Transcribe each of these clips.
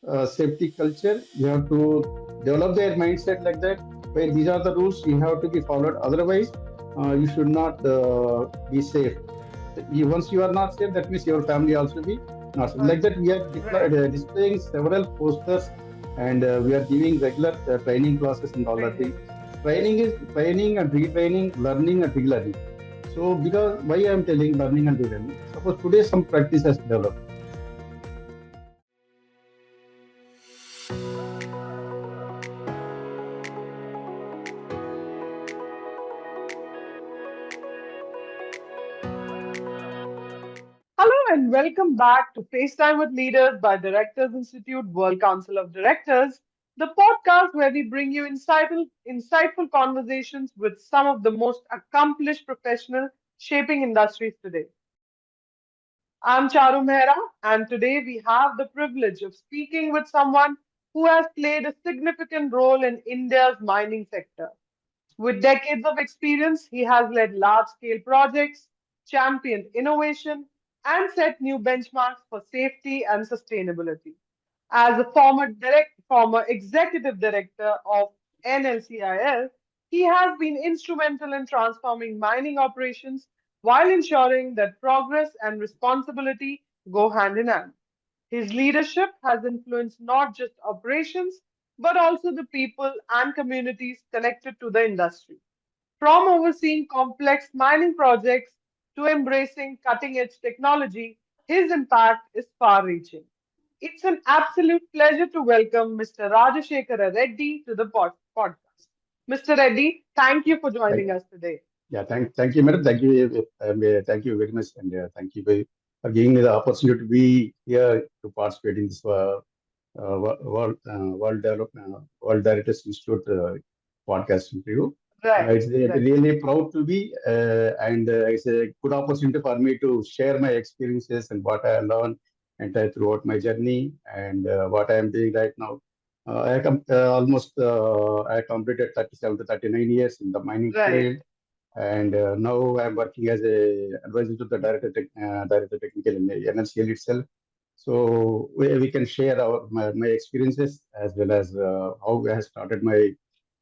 safety culture. You have to develop their mindset like that. Where these are the rules you have to be followed. Otherwise, you should not be safe. Once you are not safe, that means your family also be not safe. Like that, we are Right. displaying several posters, and we are giving regular training classes and all that thing. Training. Training is training and retraining, learning and relearning. So, because why I am telling learning and relearning? Suppose today some practice has developed. Hello and welcome back to FaceTime with Leaders by Directors Institute World Council of Directors, the podcast where we bring you insightful conversations with some of the most accomplished professionals shaping industries today. I'm Charu Mehra, and today we have the privilege of speaking with someone who has played a significant role in India's mining sector. With decades of experience, he has led large scale projects, championed innovation, and set new benchmarks for safety and sustainability. As a former executive director of NLCIL, he has been instrumental in transforming mining operations while ensuring that progress and responsibility go hand in hand. His leadership has influenced not just operations, but also the people and communities connected to the industry. From overseeing complex mining projects to embracing cutting edge technology, his impact is far reaching. It's an absolute pleasure to welcome Mr. Rajasekhara Reddy to the podcast. Mr. Reddy, thank you for joining us today. Yeah, thank you, madam. Thank you very much, and thank you for giving me the opportunity to be here to participate in this World Directors Institute podcast interview. Right, It's right. really proud to be, and it's a good opportunity for me to share my experiences and what I learned and throughout my journey and what I am doing right now. I completed 37 to 39 years in the mining Right. field, and now I'm working as a advisor to the director technical in the NLCIL itself. So we can share my experiences as well as how I have started my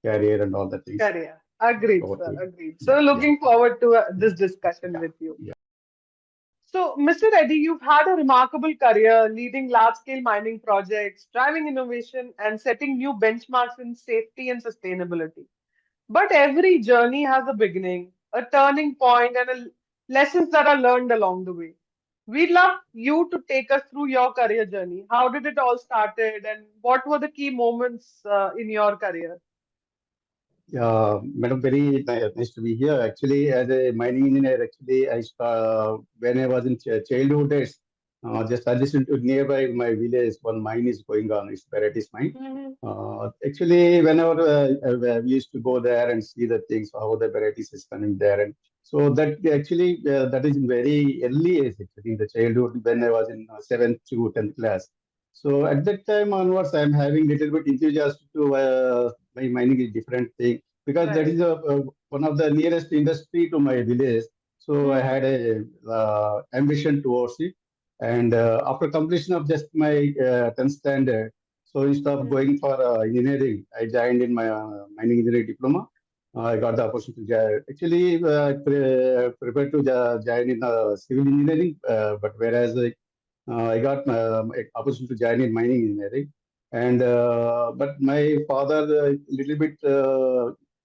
career and all the things. Career. Agreed, Over to sir. you. Agreed. Yeah, So, yeah, looking forward to yeah, this discussion yeah, with you. yeah. So, Mr. Reddy, you've had a remarkable career leading large scale mining projects, driving innovation, and setting new benchmarks in safety and sustainability. But every journey has a beginning, a turning point, and lessons that are learned along the way. We'd love you to take us through your career journey. How did it all started, and what were the key moments in your career? Madam, very nice to be here. Actually, as a mining engineer, actually, when I was in childhood days, just adjacent to nearby my village, one mine is going on. It's Varieties mine. Mhm. Actually, whenever we used to go there and see the things, how the varieties is coming there, and so that actually that is in very early age, actually, in the childhood when I was in seventh to 10th class. So at that time onwards, I'm having little bit enthusiasm to my mining is different thing because that Right. is one of the nearest industry to my village. So I Mhm. had a ambition towards it. And after completion of just my 10th standard, so instead of Mhm. going for engineering, I joined in my mining engineering diploma. I got the opportunity to join. Actually, prepared to join in civil engineering, but whereas I got opportunity to join in mining engineering. And but my father little bit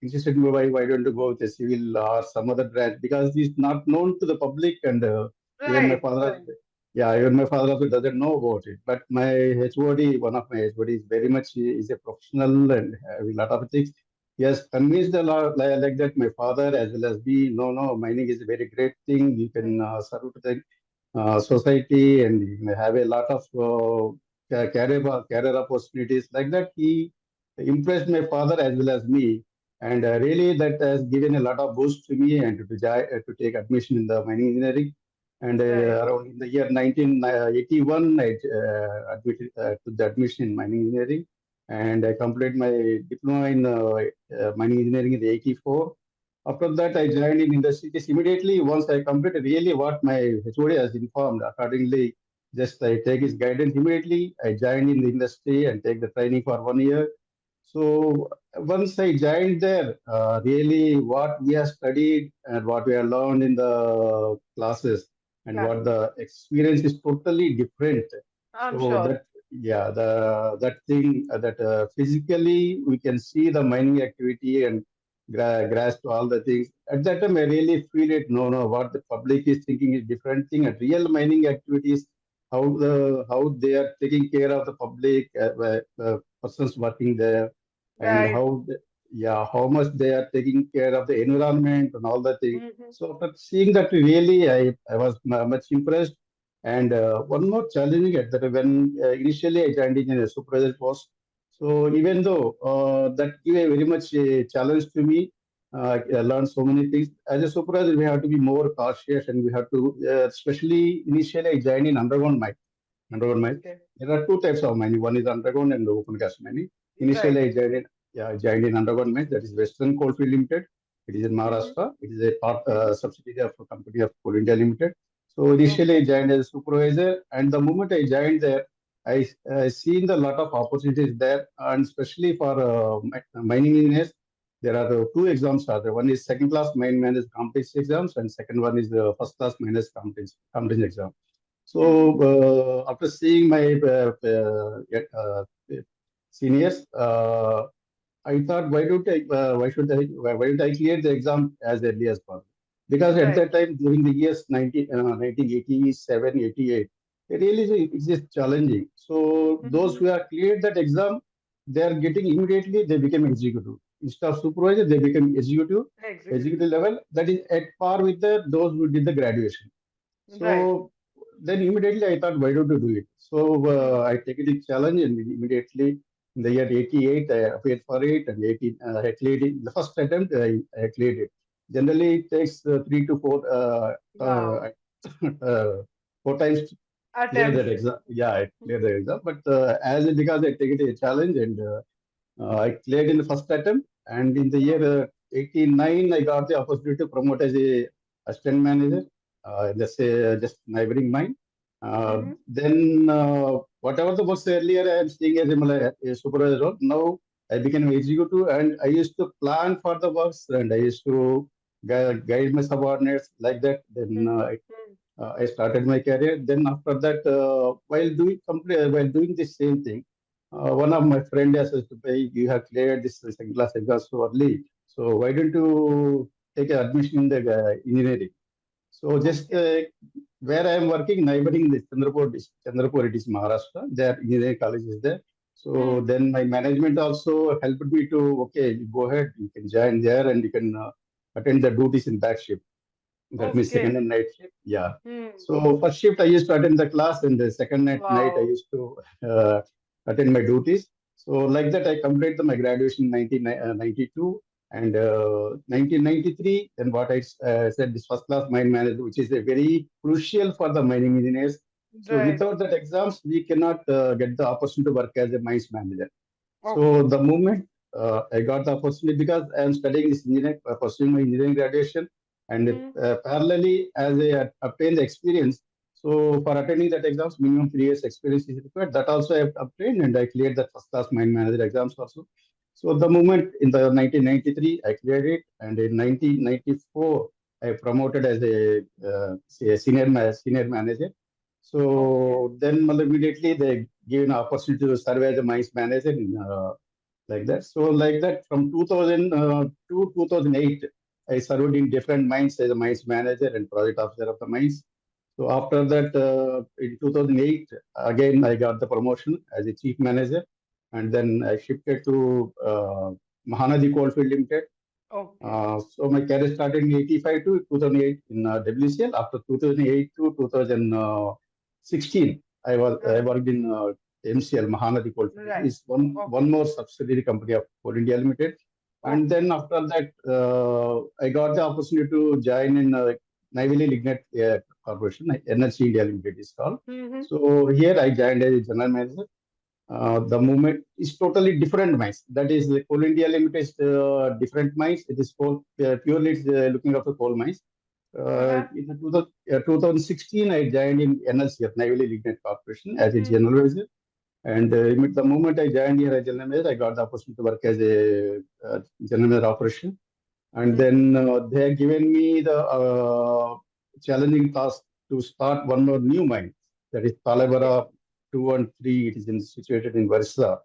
insisted me why don't you go with a civil or some other branch because it's not known to the public and even my Right. father Right. yeah even my father also doesn't know about it. But my HOD, one of my HOD is very much he is a professional and have a lot of things. He has convinced a lot like that my father as well as me. No, mining is a very great thing. You can Mhm. serve to the society and you may have a lot of career opportunities like that. He impressed my father as well as me, and really that has given a lot of boost to me and to take admission in the mining engineering. And Right. around in the year 1981, I admitted to the admission in mining engineering, and I completed my diploma in mining engineering in 84. After that, I joined in industry. Just immediately, once I completed really what my HOD has informed, accordingly, Just I take his guidance immediately. I joined in the industry and take the training for 1 year. So once I joined there, really what we have studied and what we have learned in the classes and Yeah, what the experience is totally different. I'm So sure. that yeah, the that thing that physically we can see the mining activity and grasp all the things. At that time, I really feel it. No, no, what the public is thinking is different thing. And real mining activities, how they are taking care of the public, persons working there, and Right. yeah, how much they are taking care of the environment and all that thing. Mm-hmm. So after seeing that, really, I was much impressed. And one more challenging at that when initially I joined in a supervisor post. So even though that gave a very much a challenge to me, I learned so many things. As a supervisor, we have to be more cautious, and we have to, especially initially, I joined in underground mine. Underground mine. Okay. There are two types of mining. One is underground and open cast mining. Initially, Right. I joined in underground mine. That is Western Coalfield Limited. It is in Mm-hmm. Maharashtra. It is a part Mm-hmm. subsidiary of a company of Coal India Limited. So initially, I Okay. joined as a supervisor, and the moment I joined there, I seen the lot of opportunities there, and especially for mining engineers. There are two exams. Are there. One is second class mine managers competency exams, and second one is the first class miners competency exam. So Mm-hmm. after seeing my seniors, I thought, why don't I clear the exam as early as possible? Because at Right. that time, during the years 1987, 88, it really is just challenging. So those Mm-hmm. who have cleared that exam, they are getting immediately, they become executive. Instead of supervisor, they become Executive. executive level. That is at par with those who did the graduation. Right. So then immediately I thought, why don't you do it? So Mm-hmm. I take it a challenge and immediately in the year 88, I appeared for it and 18, I cleared it. The first attempt, I cleared it. Generally, it takes 3 to 4 Wow. uh, 4 times to clear that Attempts. exam. Yeah, I cleared the exam. But because I take it a challenge and I cleared in the first attempt, and in the year Okay. 89, I got the opportunity to promote as a assistant manager, just just neighboring mine. Mm-hmm. Then whatever the was earlier, I am staying as a supervisor role. Now I became an executive, and I used to plan for the works, and I used to guide my subordinates like that. Then Mm-hmm. I started my career. Then after that, while doing the same thing, one of my friend says to me, "You have cleared this second class exam so early. So why don't you take an admission in the engineering?" So just Okay. where I am working, neighboring this Chandrapur, it is Maharashtra. There engineering college is there. So Mm-hmm. then my management also helped me to, okay, you go ahead, you can join there and you can attend the duties in back shift. That means second Okay. and night shift. Yeah. Hmm. So first shift I used to attend the class, and the second night I Wow. used to attend my duties. So like that I completed my graduation in 1992 and 1993. Then what I said, this first class mine manager, which is a very crucial for the mining engineers. So Right. without that exams, we cannot get the opportunity to work as a mines manager. So Okay. the moment I got the opportunity, because I am studying this engineering, pursuing my engineering graduation, and Hmm. parallelly as I obtained the experience. So for attending that exams, minimum 3 years experience is required. That also I have obtained, and I cleared that first class mine manager exams also. So the moment in the 1993, I cleared it, and in 1994, I promoted as a senior manager. Okay. So then immediately they give an opportunity to serve as a mines manager in, like that. So like that from 2000 to 2008, I served in different mines as a mines manager and project officer of the mines. So after that, in 2008, again I got the promotion as a chief manager, and then I shifted to Mahanadi Coalfield Limited. Okay. So my career started in 85 to 2008 in WCL. After 2008 to 2016, I Uh, worked in MCL Mahanadi Coalfield. right. It's one Okay. more subsidiary company of Coal India Limited. And then Okay. after that, I got the opportunity to join in Neyveli Lignite Corporation, NLC India Limited is called. Mm-hmm. So here I joined as a general manager. The movement is totally different mines. That is, the Coal India Limited is different mines. It is purely it's, looking after coal mines. Uh-huh. In the 2016, I joined in NLCIL, Naval Lignite Corporation, as a Mm-hmm. general manager. And the moment I joined here as general manager, I got the opportunity to work as a general manager operation. And Mm-hmm. then they have given me the challenging task to start one more new mine. That is Okay. Talabara 2 and 3. It is situated in Varsa. Mm-hmm.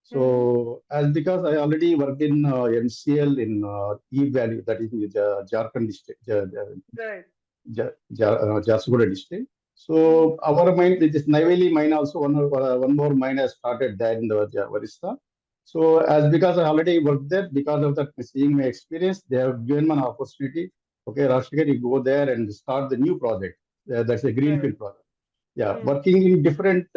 So, as because I already worked in MCL in E Valley, that is in Jharkhand district, Right. Jharsuguda district. Mm-hmm. So, our mine, this Neyveli mine also, one more mine has started there in the Varista. So, as because I already worked there, because of that, seeing my experience, they have given me an opportunity. Okay, Rashikar, you go there and start the new project. That's a Right. greenfield project. Yeah, Mm-hmm. working in different,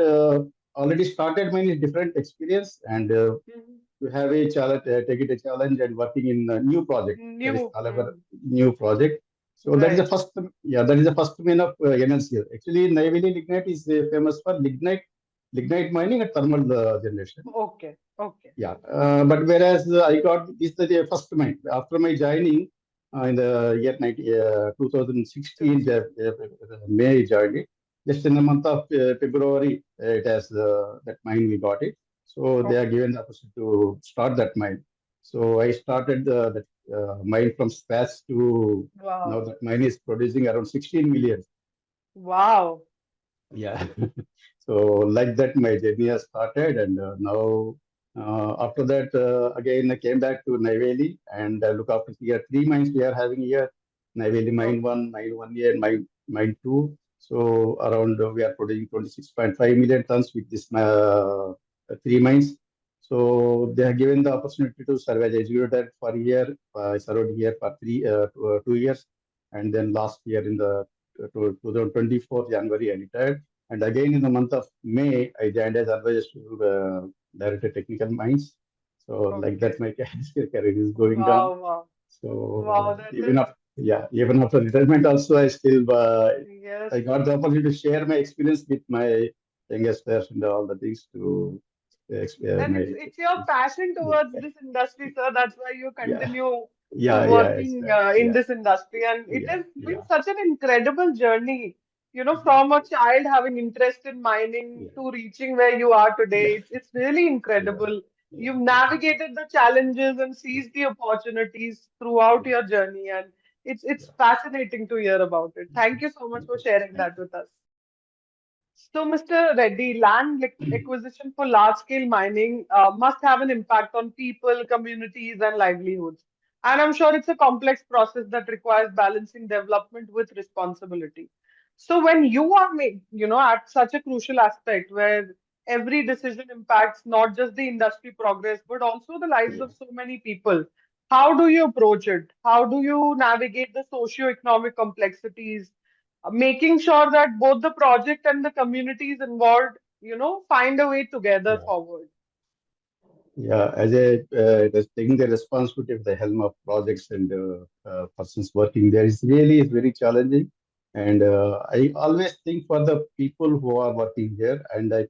already started mine is different experience, and Mm-hmm. to have a challenge, take it a challenge and working in a new project. That is New. Talabar Mm. new project. So that is the Right. first, yeah, that is the first main of NLCL. Actually, Neyveli lignite is famous for lignite mining and thermal generation. Okay. Okay. Yeah, but whereas I got this the first mine after my joining in the year 2016 Just. May I joined it. Just in the month of February, it has that mine we got it. So they are Okay. given the opportunity to start that mine. So I started that mine from scratch to now Wow. that mine is producing around 16 million. Wow. Yeah. So like that, my journey has started, and now after that, again I came back to Neyveli and look after here three mines we are having here. Neyveli mine Okay. one, mine one here, mine two. So around we are producing 26.5 million tons with this three mines. So they have given the opportunity to serve as executive for a year. I served here for 2 years, and then last year in the 2024 January I retired. And again, in the month of May, I joined as advisor to Director Technical Mines. So, like Okay. that, my career is going on. Wow. Wow. Wow. So, That even is. after, yeah, even after retirement, also, I still Yes. I got the opportunity to share my experience with my youngsters and all the things to And my it's your passion yeah, towards this industry, sir. That's why you yeah, continue to yeah, yeah, working exactly. in Yeah, this industry. And it yeah, has been yeah, such an incredible journey, from a child having interest in mining yeah, to reaching where you are yeah, today. It's really yeah, incredible. yeah, You've yeah, navigated the challenges and seized the opportunities throughout yeah, your journey. And it's yeah. fascinating to hear about it. Thank you so much Thank for you. sharing Thank that with us. So, Mr. Reddy, land you. acquisition for large-scale mining must have an impact on people, communities, and livelihoods. And I'm sure it's a complex process that requires balancing development with responsibility. So, when you are at such a crucial aspect where every decision impacts not just the industry progress, but also the lives Yeah. of so many people, how do you approach it? How do you navigate the socio-economic complexities? Making sure that both the project and the communities involved, find a way together Yeah. forward. Yeah, as a taking the responsibility of the helm of projects and persons working there is very challenging. And I always think for the people who are working here, and I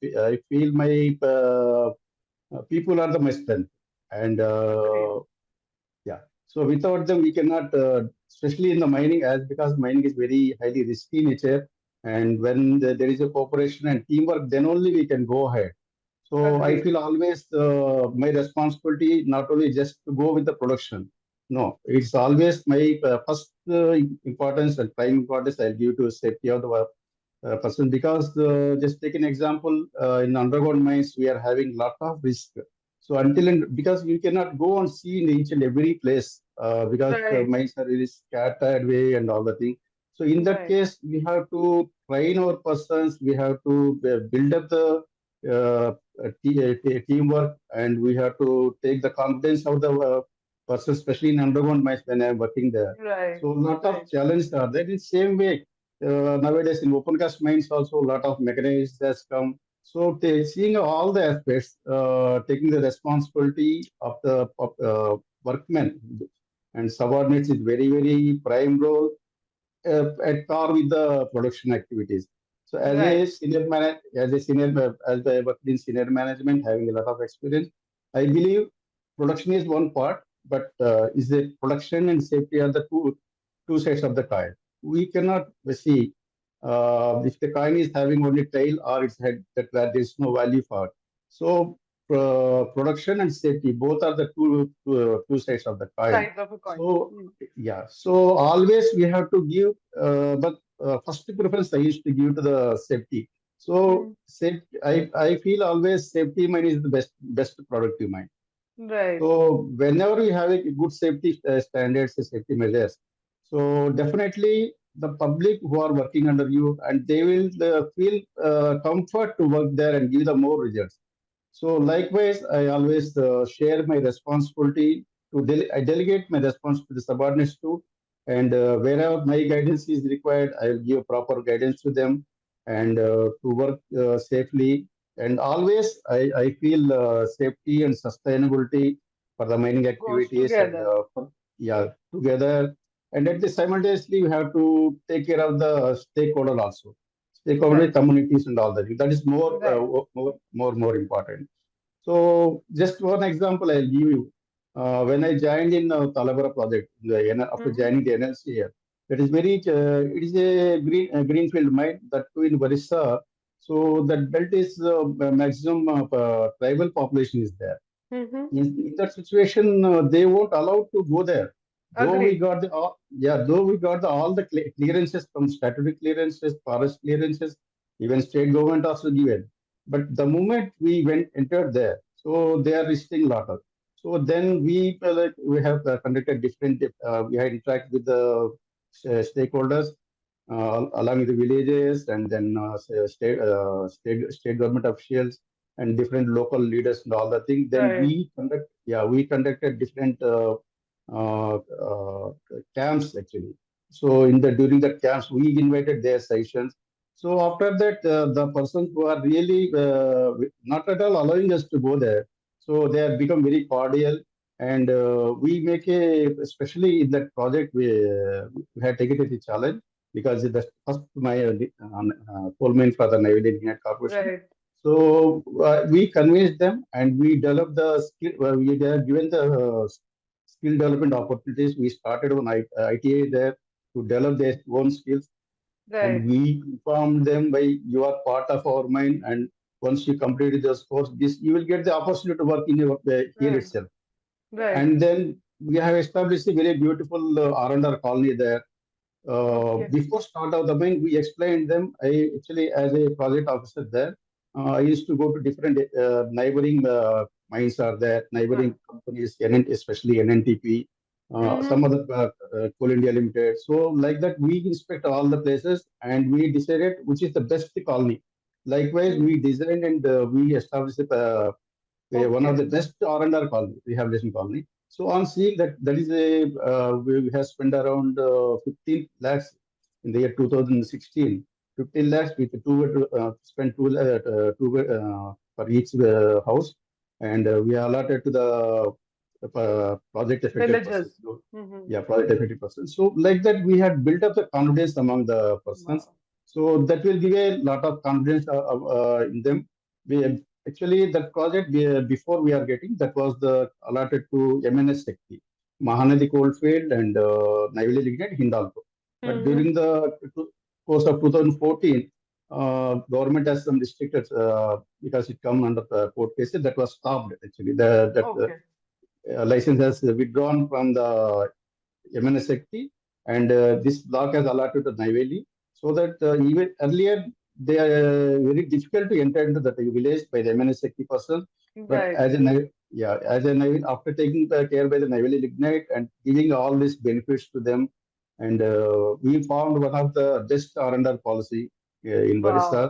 feel my people are the my strength. And Agreed. yeah, so without them we cannot, especially in the mining, as because mining is very highly risky nature. And when there is a cooperation and teamwork, then only we can go ahead. So I Agreed. feel always my responsibility not only just to go with the production. No, it's always my first importance and prime importance I'll give to safety of the person, because just take an example, in underground mines we are having lot of risk. So until and because you cannot go and see in each and every place, because the Right. mines are really scattered way and all the thing. So in that Right. case, we have to train our persons. We have to build up the teamwork, and we have to take the confidence of the persons, especially in underground mines when I am working there. Right. So a lot of Right. challenges are there. In same way, nowadays in open cast mines also a lot of mechanisms has come. So seeing all the aspects, taking the responsibility of the workmen and subordinates is very prime role at par with the production activities. So Right. as I worked in senior management, having a lot of experience, I believe production is one part, but is the production and safety are the two sides of the coin. we cannot see if the coin is having only tail or its head, that where there is no value for it. So production and safety both are the two sides of the coin. Sides of a coin. So yeah, so always we have to give, but first preference I used to give to the safety. So Mm. safety, I feel always safety mind is the best productive mind. Right. So whenever we have a good safety standards, safety measures, so definitely the public who are working under you, and they will feel comfort to work there and give the more results. So likewise, I always share my responsibility to I delegate my responsibility to the subordinates too, and wherever my guidance is required, I will give proper guidance to them and to work safely. And always, I feel safety and sustainability for the mining Goes activities and together. yeah, together. And at the simultaneously, we have to take care of the stakeholder also, stakeholder Right. communities and all that. That is Right. more important. So just one example I'll give you. When I joined in Talabara project, after Mm-hmm. joining the NLCIL, it is a greenfield mine that too in Barissa. So that belt is maximum tribal population is there. Mm-hmm. In that situation, they won't allow to go there. Agreed. Though we got all the clearances from statutory clearances, forest clearances, even state government also given. But the moment we went entered there, so they are restricting lot of. So then we have conducted different. We had interact with the stakeholders along with the villages and then state government officials and different local leaders and all the things. Then Right. we conducted different uh, uh, camps actually. So in the during the camps, we invited their sessions. So after that, the persons who are really not at all allowing us to go there, so they have become very cordial. And we make especially in that project, we had taken it a challenge because the first my coal mine for the Navy Engineering Corporation. Right. So we convinced them and we developed the skill. We have given the skill development opportunities. We started on ITA there to develop their own skills, and Right. we informed them by you are part of our mind, and once you complete this course, this you will get the opportunity to work in your here Mm. itself. Right. And then we have established a very beautiful R&R colony there. Okay. Before start of the mine, we explained them. I actually, as a project officer there, I used to go to different neighboring mines are there, neighboring Right. companies, especially NNTP, Mm-hmm. some other Coal India Limited. So like that, we inspect all the places and we decided which is the best colony. Likewise, Mm. we designed and we established one of Okay. the best R&R colony, rehabilitation colony. So on seeing that, that is we have spent around 15 lakhs in the year 2016. 15 lakhs with spent for each house, and we are allotted to the project affected person. Villages. So, Mm-hmm. yeah, project affected person. So like that, we had built up the confidence among the persons. Wow. So that will give a lot of confidence in them. Actually, that project before we are getting that was the allotted to MNS Sekti, Mahanadi Coalfield and Neyveli Lignite Hindalco. But Mm-hmm. during the course of 2014, government has some restricted because it come under court cases that was stopped actually. That Okay. license has withdrawn from the MNS Sekti, and this block has allotted to Neyveli, so that even earlier they are very difficult to enter into that village by the MNS Sekti person. But Right. as a after taking the care by the Neyveli Lignite and giving all these benefits to them, and we found one of the best R&R policy in Wow. Barissa.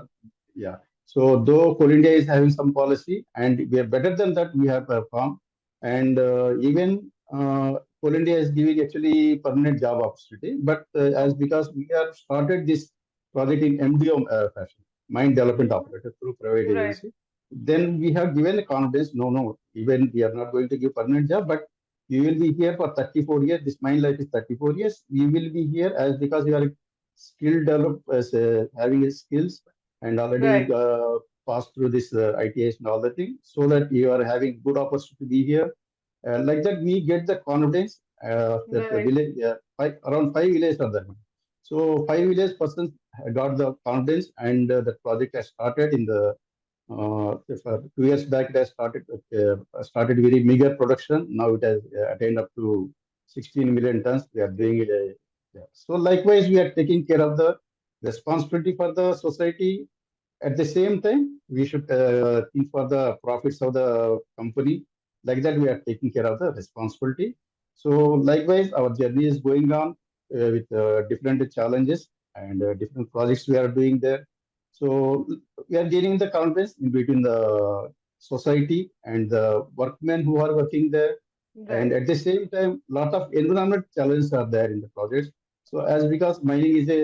Yeah. So though Coal India is having some policy, and we are better than that, we have performed, and even Coal India is giving actually permanent job opportunity, but as Okay. because we have started this project in MDO fashion, mine development Mm-hmm. operator through private Right. agency, then we have given the confidence. No, no, even we are not going to give permanent job, but you will be here for 34 years. This mine life is 34 years. You will be here as because you are skill develop as having skills and already Right. passed through this ITS and all the things, so that you are having good opportunity to be here like that, we get the confidence that the Right. village, around 5 villages are there. So 5 village persons got the confidence, and the project has started in the if, 2 years back. It has started very meager production. Now it has attained up to 16 million tons. We are doing it. Yeah. So likewise, we are taking care of the responsibility for the society. At the same time, we should think for the profits of the company. Like that, we are taking care of the responsibility. So likewise, our journey is going on with different challenges and different projects we are doing there. So we are gaining the confidence in between the society and the workmen who are working there. And Right. at the same time, lot of environment challenges are there in the projects. So as because mining is a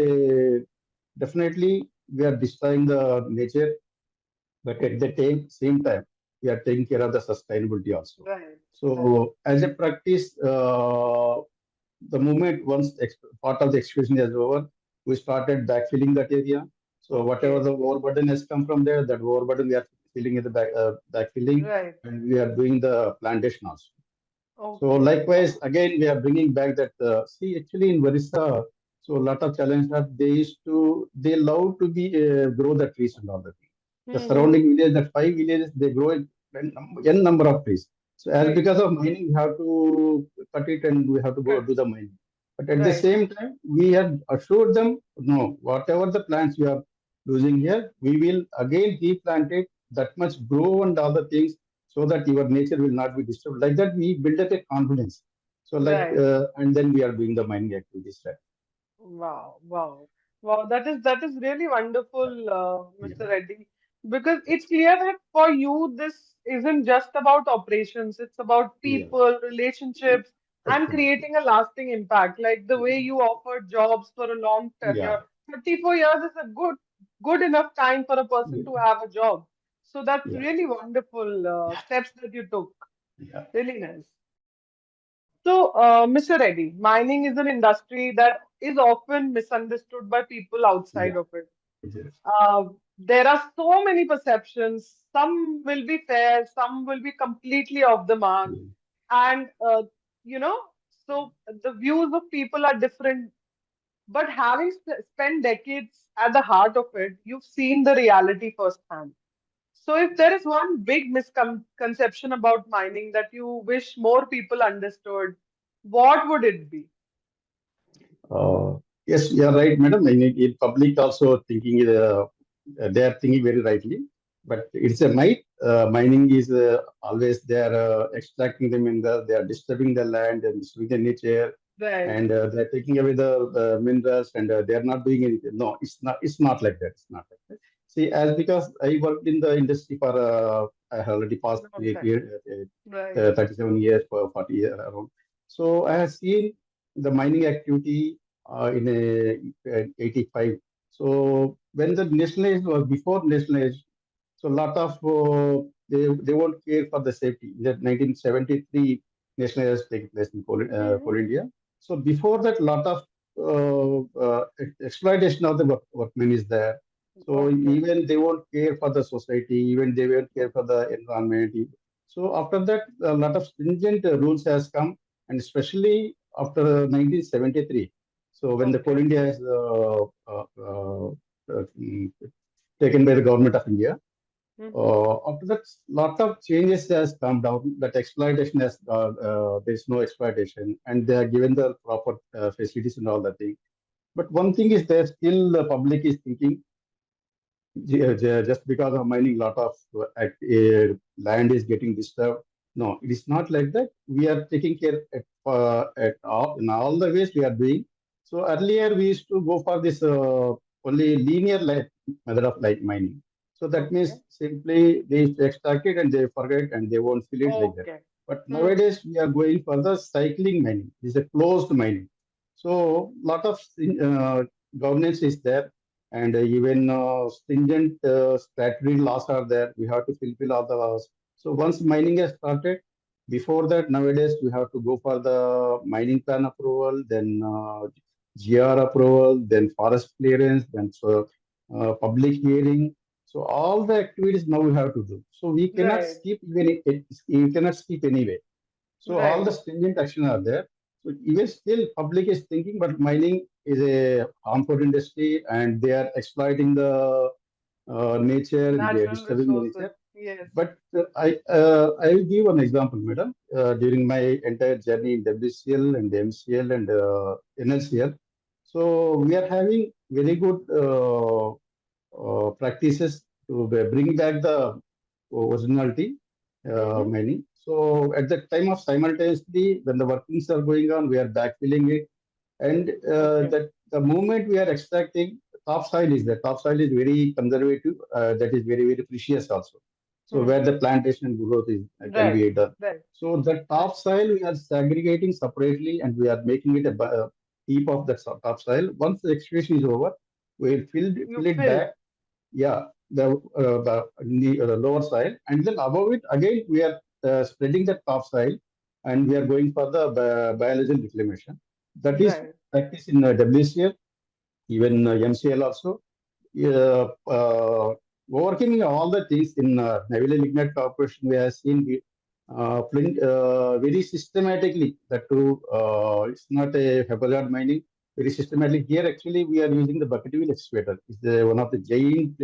definitely we are destroying the nature, but at the same time, we are taking care of the sustainability also. Right. Right. So as a practice, the moment once part of the excavation is over, we started backfilling that area. So whatever Okay. the overburden has come from there, that overburden we are filling in the backfilling, Right. and we are doing the plantation also. So Okay. likewise, again, we are bringing back that, see, actually in Varisa, so a lot of challenge that they love to be, grow the trees and all that. The Mm-hmm. surrounding villages, the 5 villages, they grow n number of trees. So as Right. because of mining, we have to cut it and we have to go Good. do the mining. But at the Right. same time, we have assured them, no, whatever the plants you are losing here, we will again replant it, that much grow and all the things, so that your nature will not be disturbed. Like that, we build up a confidence. So Right. and then we are doing the mining activities. Right? Wow, wow, wow. That is really wonderful, Yeah, Mr. Reddy, because it's clear that for you this isn't just about operations. It's about yeah, people, relationships, and absolutely. creating a lasting impact. Like the way you offered jobs for a long Yeah, tenure. 34 years is a good enough time for a person yeah, to have a job. So that's yeah, really wonderful steps that you took. yeah, Really nice. So, Mr. Reddy, mining is an industry that is often misunderstood by people outside yeah. of it. Yes, There are so many perceptions. Some will be fair, some will be completely off the mark. yeah. And, you know, so the views of people are different. But having spent decades at the heart of it, you've seen the reality firsthand. So, if there is one big misconception about mining that you wish more people understood, what would it be? Uh, yes, you are right, madam. In public also thinking, they are thinking very rightly, but it's a myth. Mining is always they are extracting the mineral, they are disturbing the land and disturbing the nature, Right. and they are taking away the minerals, and they are not doing anything. No, it's not. It's not like that. It's not like that. See, as because I worked in the industry for, I have already passed Long time. Right. 37 years, for 40 years around. So I have seen the mining activity in 85. So when the nationalized was before nationalized, so a lot of they won't care for the safety. In that 1973 nationalized take place in Hmm. Coal India. So before that, lot of exploitation of the workmen is there. So Okay. even they won't care for the society, even they won't care for the environment. So after that, a lot of stringent rules has come, and especially after 1973. So when the Coal Okay. India is taken by the government of India, Hmm. after that, lot of changes has come down. That exploitation has there is no exploitation, and they are given the proper facilities and all that thing. But one thing is there still the public is thinking, just because of mining, lot of land is getting disturbed. No, it is not like that. We are taking care at all, in all the ways we are doing. So earlier we used to go for this only linear method of light mining. So that Okay. means simply they used to extract it and they forget and they won't fill it like that. Okay. But Hmm. nowadays we are going for the cycling mining. This is a closed mining. So lot of governance is there, and even stringent statutory laws are there. We have to fulfill all the laws. So once mining has started, before that, nowadays we have to go for the mining plan approval, then GR approval, then forest clearance, then public hearing. So all the activities now we have to do. So we cannot Right. skip even you cannot skip anyway. So all the Right. stringent action are there. So even still, public is thinking, but mining is a harmful industry, and they are exploiting the nature, and they are Natural disturbing the resources. nature. Yes. But I will give one example, madam. During my entire journey in WCL and MCL and NLCL, so we are having very good practices to bring back the originality Mm-hmm. mining. So at the time of simultaneously, when the workings are going on, we are backfilling it, and Okay. that the moment we are extracting, topsoil is there. Topsoil is very conservative. That is very, very precious also. So Hmm. where the plantation growth is can Right. be done. Right. So the Right. topsoil we are segregating separately, and we are making it a heap of the topsoil. Once the excavation is over, we will You fill it fill. back. Yeah, the lower soil, and then above it again we are spreading the topsoil, and we are going for the biological reclamation. That is Right. practice in WCL, even MCL also. Working all the things in Navy Lignite Corporation, we have seen very systematically that too. It's not a haphazard mining. Very systematically here. Actually, we are using the bucket wheel excavator. It's one of the giant.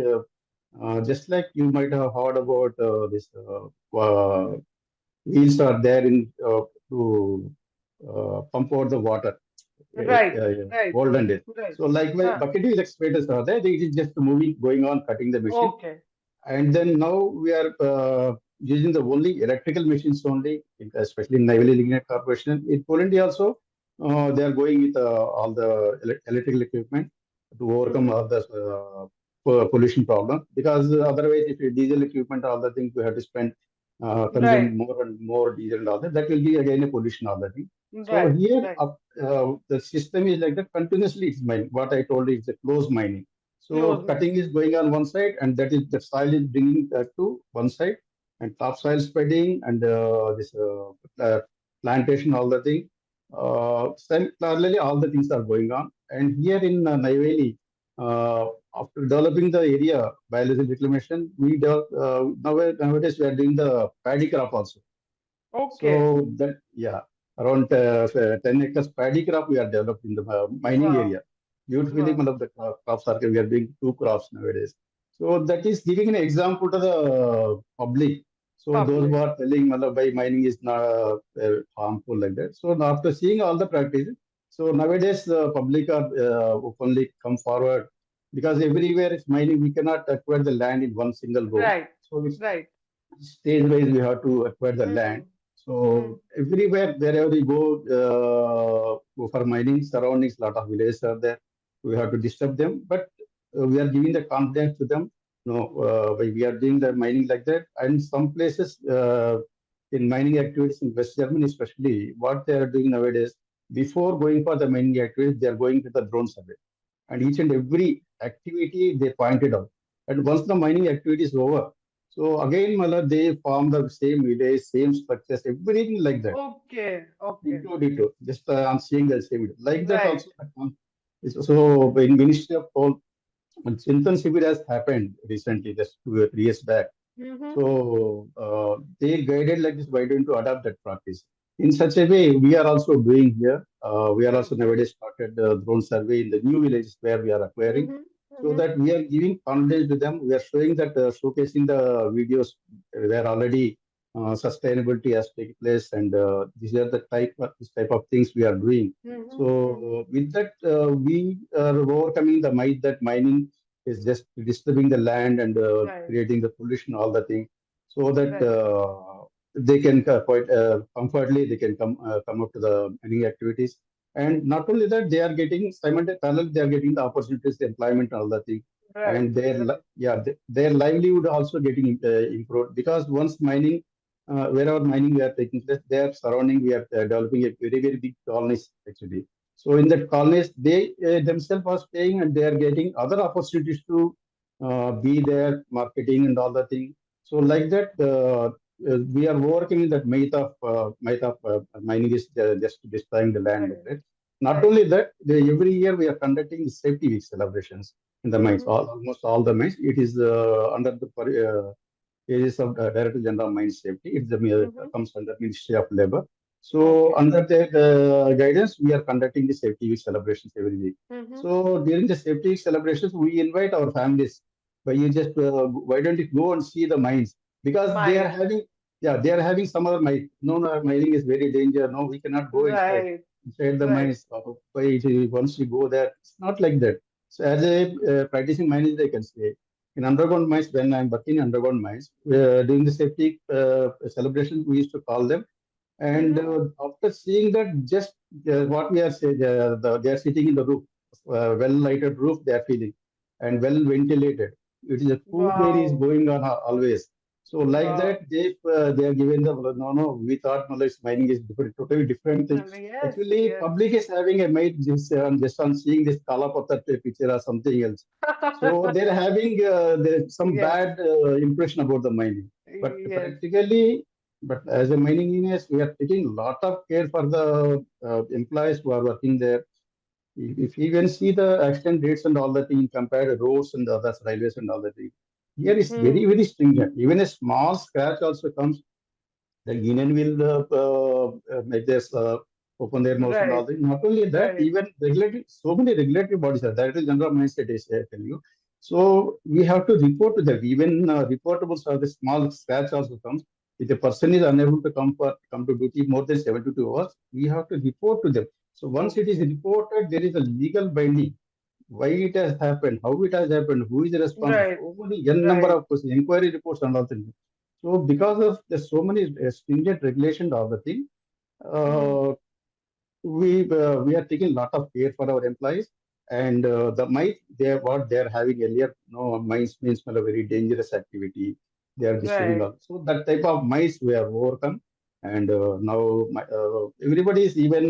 Just like you might have heard about this wheels are there in to pump out the water, Right. Right. olden days. Right. So like my Huh. bucket wheel excavators are there, it is just moving, going on, cutting the machine. Okay. And then now we are using the only electrical machines only, especially in Naval Lignite Corporation. In Poland also, they are going with all the electrical equipment to overcome Mm-hmm. all the pollution problem. Because otherwise, if you diesel equipment, all the things we have to spend, consume Right. more and more diesel and all that, that will be again a pollution, all the thing. So Right. here, Right. the system is like that. Continuously, it's mining. What I told you is a closed mining. So Close cutting mining. is going on one side, and that is the soil is bringing to one side, and topsoil spreading and this plantation, all the thing. Parallelly, all the things are going on. And here in Neyveli, after developing the area biological reclamation, nowadays we are doing the paddy crop also. Okay. So that, yeah, around 10 acres paddy crop we are developed in the mining Wow. area. Beautifully, Wow. one of the crops are we are doing two crops nowadays. So that is giving an example to the public. So those who Public. are telling by mining is not harmful like that. So now after seeing all the practices, so nowadays the public are openly come forward, because everywhere it's mining, we cannot acquire the land in one single go. Right. So it's Right. stage wise we have to acquire the land. Mm-hmm. So everywhere, wherever we go for mining, surroundings, lot of villages are there. We have to disturb them, but we are giving the confidence to them. No, we are doing the mining like that. And some places in mining activities in West Germany, especially, what they are doing nowadays, before going for the mining activities, they are going to the drone survey, and each and every activity they pointed out. And once the mining activity is over, so again, Mala, they form the same village, same structures, everything like that. Okay. Okay. Dito. Just I'm seeing the same. Like that Right. also. So in Ministry of Coal, Chintan Shibir has happened recently, just 2 or 3 years back. Mm-hmm. So they guided like this, why don't you adopt that practice? In such a way, we are also doing here. We are also Okay. nowadays started drone survey in the new villages where we are acquiring, Mm-hmm. so Mm-hmm. that we are giving confidence to them. We are showing that, showcasing the videos where already sustainability has taken place, and these are the this type of things we are doing. Mm-hmm. Mm-hmm. So with that, we are overcoming the myth that mining is just disturbing the land and Right. creating the pollution, all the things, so that Right. they can quite comfortably they can come up to the mining activities. And not only that, they are getting simultaneously parallel, they are getting the opportunities, the employment, all the things, Right. and their Right. their livelihood also getting improved, because once mining, wherever mining we are taking place, their surrounding we are developing a very, very big colonies actually. So in that colonies, they themselves are staying, and they are getting other opportunities to be there, marketing and all the things. So like that, we are overcoming that myth of mining is just destroying the land like Right. that. Not Right. only that, every year we are conducting the safety week celebrations in the mines. Mm-hmm. Almost all the mines. It is under the areas of Director General of Mine Safety. It Mm-hmm. comes under Ministry of Labor. So Okay. under that guidance, we are conducting the safety week celebrations every week. Mm-hmm. So during the safety week celebrations, we invite our families. But you just why don't you go and see the mines, because they are Mine. having, yeah, they are having some other mine. No, no, mining is very dangerous. No, we cannot go Right. inside the Right. mines. Once you go there, it's not like that. So as a practicing miner, I can say in underground mines, when I'm working in underground mines, during the safety celebration, we used to call them. And Mm-hmm. after seeing that, just what we are saying, they are sitting in the roof, well lighted roof, they are feeling, and well ventilated. It is a cool air is Wow. going on always. So like Wow. that, they are given the no, no. We thought knowledge mining is different, totally different thing. Yes. Actually, Yes. public is having a mate just on seeing this Kalapatha picture or something else. So they're having some Yes. bad impression about the mining. But Yes. practically, but as a mining engineers, we are taking a lot of care for the employees who are working there. If you even see the accident rates and all that thing compared to roads and other railways and all that thing, here is very, Hmm. very stringent. Even a small scratch also comes, the union will make this open their nose and all Right. that. Not only that, Right. even regulatory, so many regulatory bodies are there. That is general mindset, I tell you. So we have to report to them. Even reportables are the small scratch also comes. If the person is unable to come to duty more than 72 hours, we have to report to them. So once it is Okay. reported, there is a legal binding. Why it has happened, how it has happened, who is responsible, Right. so many n number Right. of questions, inquiry reports and all things. So because of the so many stringent regulations, all the thing, Hmm. uh, we are taking a lot of care for our employees, and the mice they are what they are having earlier. No, mice means a very dangerous activity. They are disturbing Right. us. So that type of mice we have overcome, and now everybody is even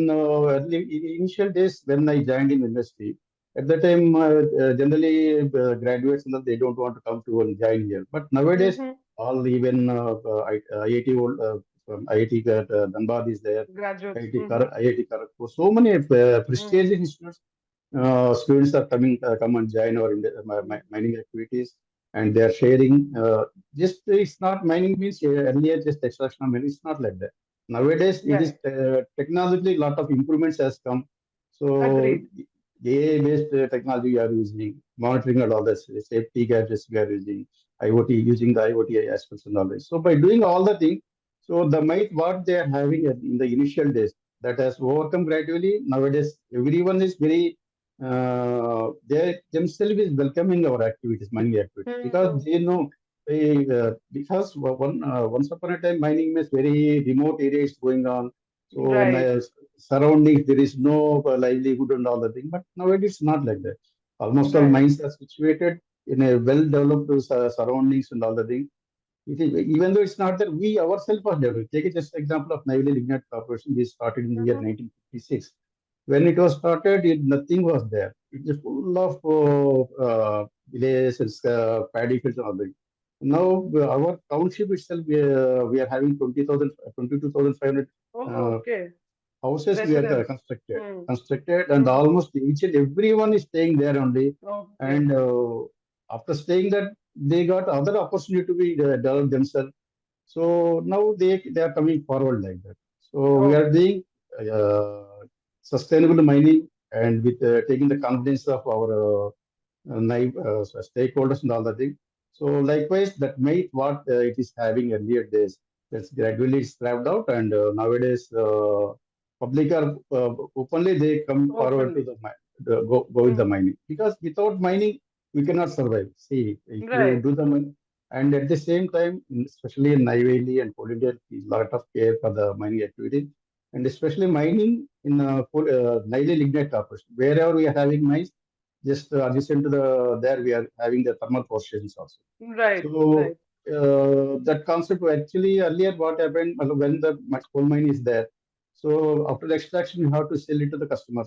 initial days when I joined in industry. At that time, generally graduates they don't want to come to and join here. But nowadays, Mm-hmm. all even IIT old from IIT Dhanbad is there. Graduates. IIT, Mm-hmm. IIT Kharagpur. So many Mm-hmm. prestigious institutes. Students are come and join our mining activities, and they are sharing. Just it's not mining means earlier just extraction of mining. It's not like that. Nowadays, it is Right. technologically a lot of improvements has come. So Agreed. AI-based technology we are using, monitoring and all this, safety gadgets we are using, IoT using the IoT aspects and all this. So by doing all the things, so the might what they are having in the initial days that has overcome gradually. Nowadays, everyone is very they themselves is welcoming our activities, mining activities, because Hmm. they know because once upon a time mining is very remote areas going on. So Right. surroundings there is no livelihood and all the thing. But nowadays it's not like that. Almost all Right. mines are situated in a well-developed surroundings and all the things. It is, even though it's not that we ourselves are developed. Take just example of Navy Lignite Corporation. We started in the year Mm-hmm. 1956. When it was started, nothing was there. It was full of villages and paddy fields and all that. Now, our township itself, we are having 20,000, 22,500 Oh, uh, okay. houses we are Residents. Hmm. constructed, and Mm-hmm. almost each and everyone is staying there only. Okay. And after staying that, they got other opportunity to be develop themselves. So now they are coming forward like that. So we are Okay. doing sustainable mining, and with taking the confidence of our stakeholders and all that thing. So likewise, that mate what it is having earlier days, that's gradually scrapped out, and nowadays public are openly they come forward to Openly. go with the Hmm. mining, because without mining we cannot survive. See, if you Right. do the mining, and at the same time, especially in Neyveli and Coal India, is lot of care for the mining activity, and especially mining in Neyveli Lignite Corporation, wherever we are having mines, just adjacent to the there we are having the thermal power stations also. Right. So Right. that concept actually earlier what happened when the coal mine is there. So after the extraction, you have to sell it to the customer,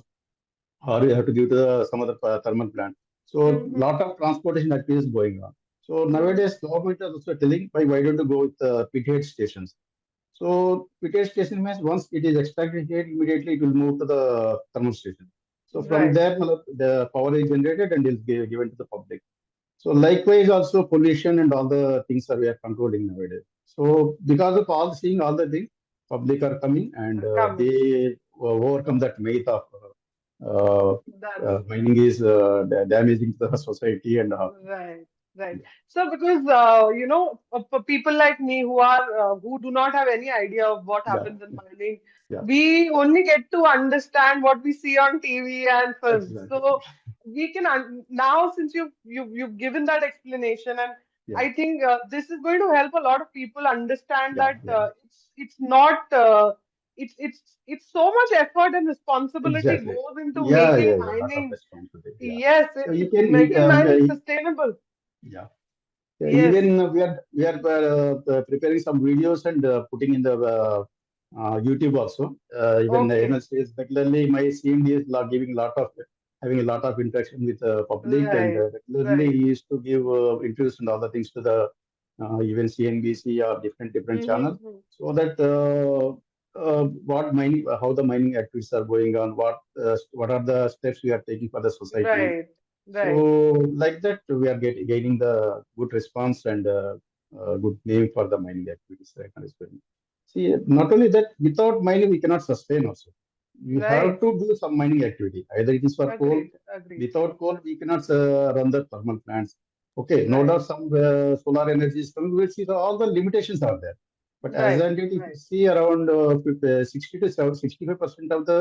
or you have to give to some other thermal plant. So Mm-hmm. lot of transportation activities going on. So Mm-hmm. nowadays government is also telling why don't you go with PTH stations. So PTH station means once it is extracted here, immediately it will move to the thermal station. So from Right. there, the power is generated and is given to the public. So likewise, also pollution and all the things are we are controlling nowadays. So because of all seeing all the things, public are coming, and Coming. they overcome that myth of uh, That's mining is damaging to the society and right, right. yeah, So because for people like me who do not have any idea of what yeah, happens in mining, yeah, we only get to understand what we see on TV and films. exactly. So we can now, since you've given that explanation, and Yeah, I think this is going to help a lot of people understand yeah, that yeah, it's not it's so much effort and responsibility exactly. goes into Yeah, making yeah, yeah. Lot of mining. responsibility. Yeah. Yes, So you it's can, making mining sustainable. yeah. Yeah, Yes. even we are preparing some videos and putting in the YouTube also. Even Okay. NLCIL regularly, my CMD is giving lot of having a lot of interaction with the public, and Right. regularly Right. he used to give interviews and other things to the even CNBC or different channels, Mm-hmm. so that what mining, how the mining activities are going on, what are the steps we are taking for the society. Right. So Right. like that, we are gaining the good response and good name for the mining activities right now as well. See, not only that, without mining, we cannot sustain also. We have Right. to do some mining activity. Either it is for coal. Agreed. Agreed. Without coal, we cannot run the thermal plants. Okay, no Right. doubt some solar energy is coming. We'll see all the limitations are there. But as Right. and yet, if you Right. see around 60 to 65% of the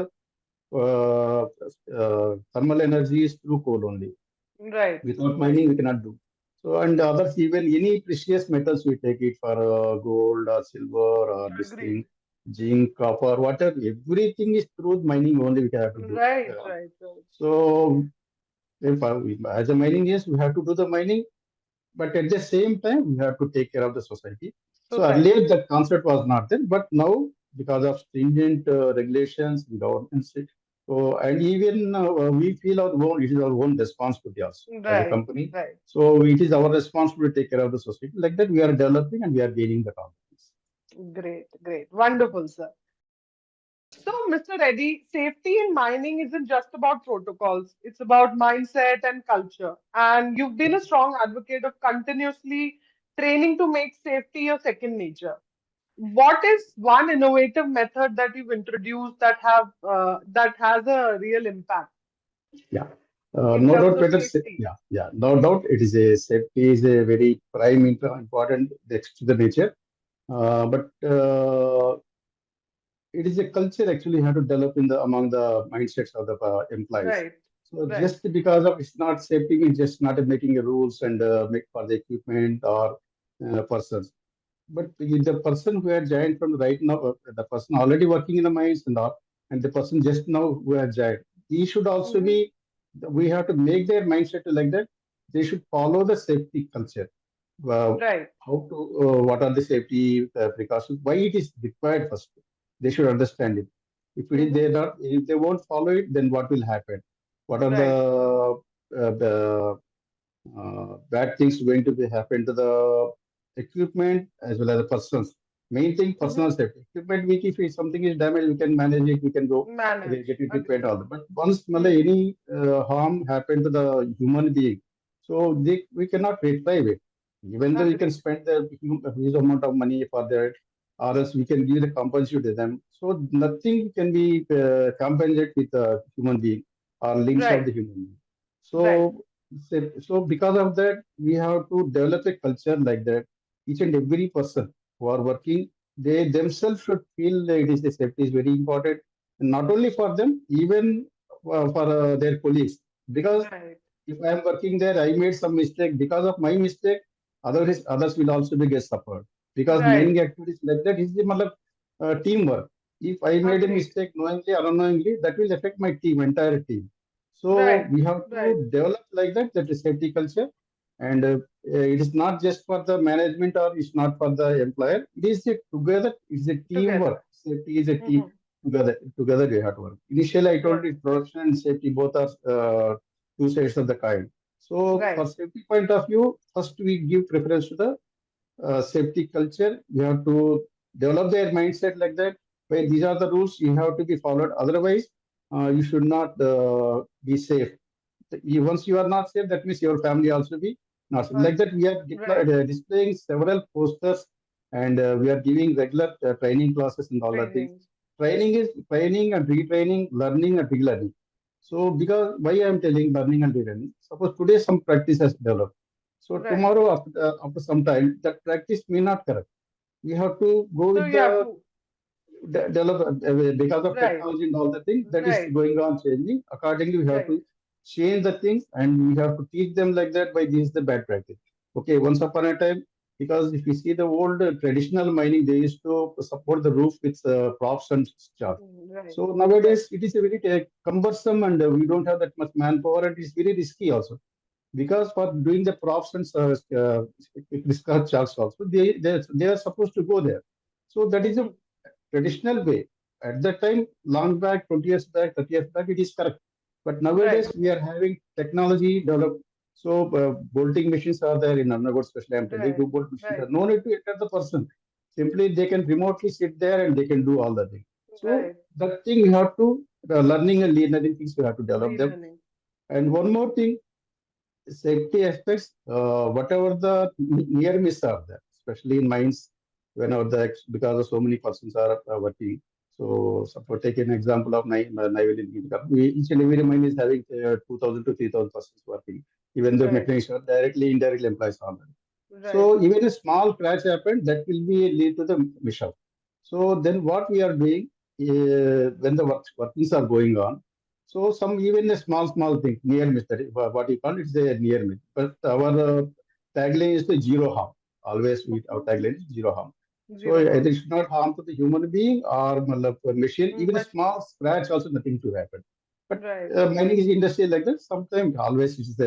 thermal energy is through coal only. Right. Without Right. mining, we cannot do. So, and others, even any precious metals, we take it for gold or silver or this Agreed. thing, zinc, copper, whatever. Everything is through mining only we have to do. Right. Right. Right. So, if as a mining, yes, we have to do the mining, but at the same time, we have to take care of the society. So earlier, Society. that concept was not there, but now, because of stringent regulations, government, so and even we feel our own, it is our own responsibility also as a Right. company. Right. So it is our responsibility to take care of the society. Like that, we are developing and we are gaining the confidence. Great. Great. Wonderful, sir. So, Mr. Reddy, safety in mining isn't just about protocols. It's about mindset and culture. And you've been a strong advocate of continuously training to make safety your second nature. What is one innovative method that you've introduced that has a real impact Yeah. in No terms doubt, of whether safety? yeah, yeah, no doubt, it is a safety is a very prime important next to the nature. But it is a culture actually you have to develop in the among the mindsets of the employees. Right, So right. just because of it's not safety, it's just not making a rules and make for the equipment or persons. But if the person who had joined from right now, the person already working in the mines and all, and the person just now who had joined, he should also Hmm. be. We have to make their mindset like that. They should follow the safety culture. Right. How to, what are the safety precautions? Why it is required first? They should understand it. If it is Hmm. they not, if they won't follow it, then what will happen? What are Right. the bad things going to be happen to the equipment as well as the persons. Main thing, Hmm. personal safety. Equipment, we if something is damaged, we can manage it. We can go Manage. get it repaired. Agreed. All that. But once Hmm. any harm happened to the human being, so we cannot retrieve it. Even though you can Agreed. spend the huge amount of money for that, or else we can give the compensation to them. So nothing can be compensated with a human being or limbs of Right. the human being. Right. So because of that, we have to develop a culture like that. Each and every person who are working, they themselves should feel that it is the safety is very important, and not only for them, even for their colleagues. Because Right. if I am working there, I made some mistake. Because of my mistake, others will also be get suffered. Because Right. mining activities like that is the matlab, teamwork. If I made a Agreed. mistake knowingly or unknowingly, that will affect my team, entire team. So Right. we have Right. to develop like that, that is safety culture. And it is not just for the management or it's not for the employer. It is a together, it's a Together. teamwork. Safety is a team. Hmm. Together we have to work. Initially, I told Got you it. production and safety both are two sides of the coin. So for Right. safety point of view, first we give preference to the safety culture. You have to develop their mindset like that. Where these are the rules you have to be followed. Otherwise, you should not be safe. Once you are not safe, that means your family also be not safe. Like Also. that, we are Right. displaying several posters and we are giving regular training classes and all the things. Trainings. Training is training and retraining, learning and relearning. So because why I am telling learning and relearning, suppose today some practice has developed. So Right. tomorrow after some time that practice may not correct. We have to go So with you have the to. develop because of Right. technology and all the things that is Right. going on changing. Accordingly, we have Right. to change the things and we have to teach them like that by this is the bad practice. Okay, once upon a time, because if you see the old traditional mining, they used to support the roof with props and stuff. Right. So Right. nowadays it is a very cumbersome and we don't have that much manpower and it's very risky also because for doing the props and research also they are supposed to go there. So that is a Mm-hmm. traditional way. At that time, long back, 20 years back, 30 years back, it is correct. But nowadays, Right. we are having technology developed. So, bolting machines are there in Annamalai, especially I'm telling Right. you, bolt machines Right. are no need to enter the person. Simply, they can remotely sit there and they can do all the things. So, Right. that thing we have to, learning and learning things, we have to develop them. Relearning. And one more thing, safety aspects, whatever the near miss are there, especially in mines, whenever because of so many persons are working. So, suppose take an example of naval engineering. Each and every mine is having 2,000 to 3,000 persons working. Even the Right. mechanics are directly, indirectly employees are there. Right. So, even a small crash happened, that will be lead to the mission. So, then what we are doing when the workings are going on, so some even a small thing near miss that is what you call it's a near miss. But our tagline is the zero harm. Always our tagline is zero harm. So Zero it harm. is not harm to the human being or a machine. Even a But small scratch also nothing to happen. But right. mining is industry like that. Sometimes always it's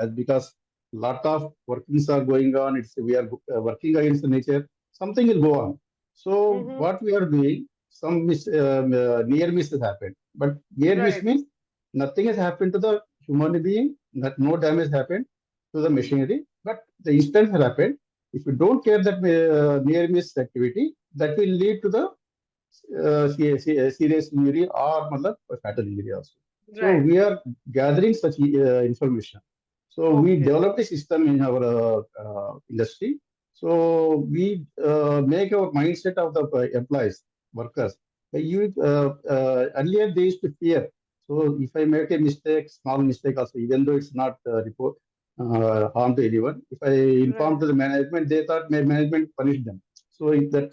as because lot of workings are going on. It's we are working against the nature. Something will go on. So Mm-hmm. what we are doing, some near miss has happened. But near miss Right. means nothing has happened to the human being, no damage happened to the machinery, but the instance has happened. If you don't care that near miss activity, that will lead to the serious injury or fatal injury also. So Right. we are gathering such information. So we Okay. developed a system in our industry. So we make our mindset of the employees, workers. Earlier they used to fear. So if I make a mistake, small mistake also, even though it's not report harm to anyone, if I inform Right. to the management, they thought my management punished them. So if that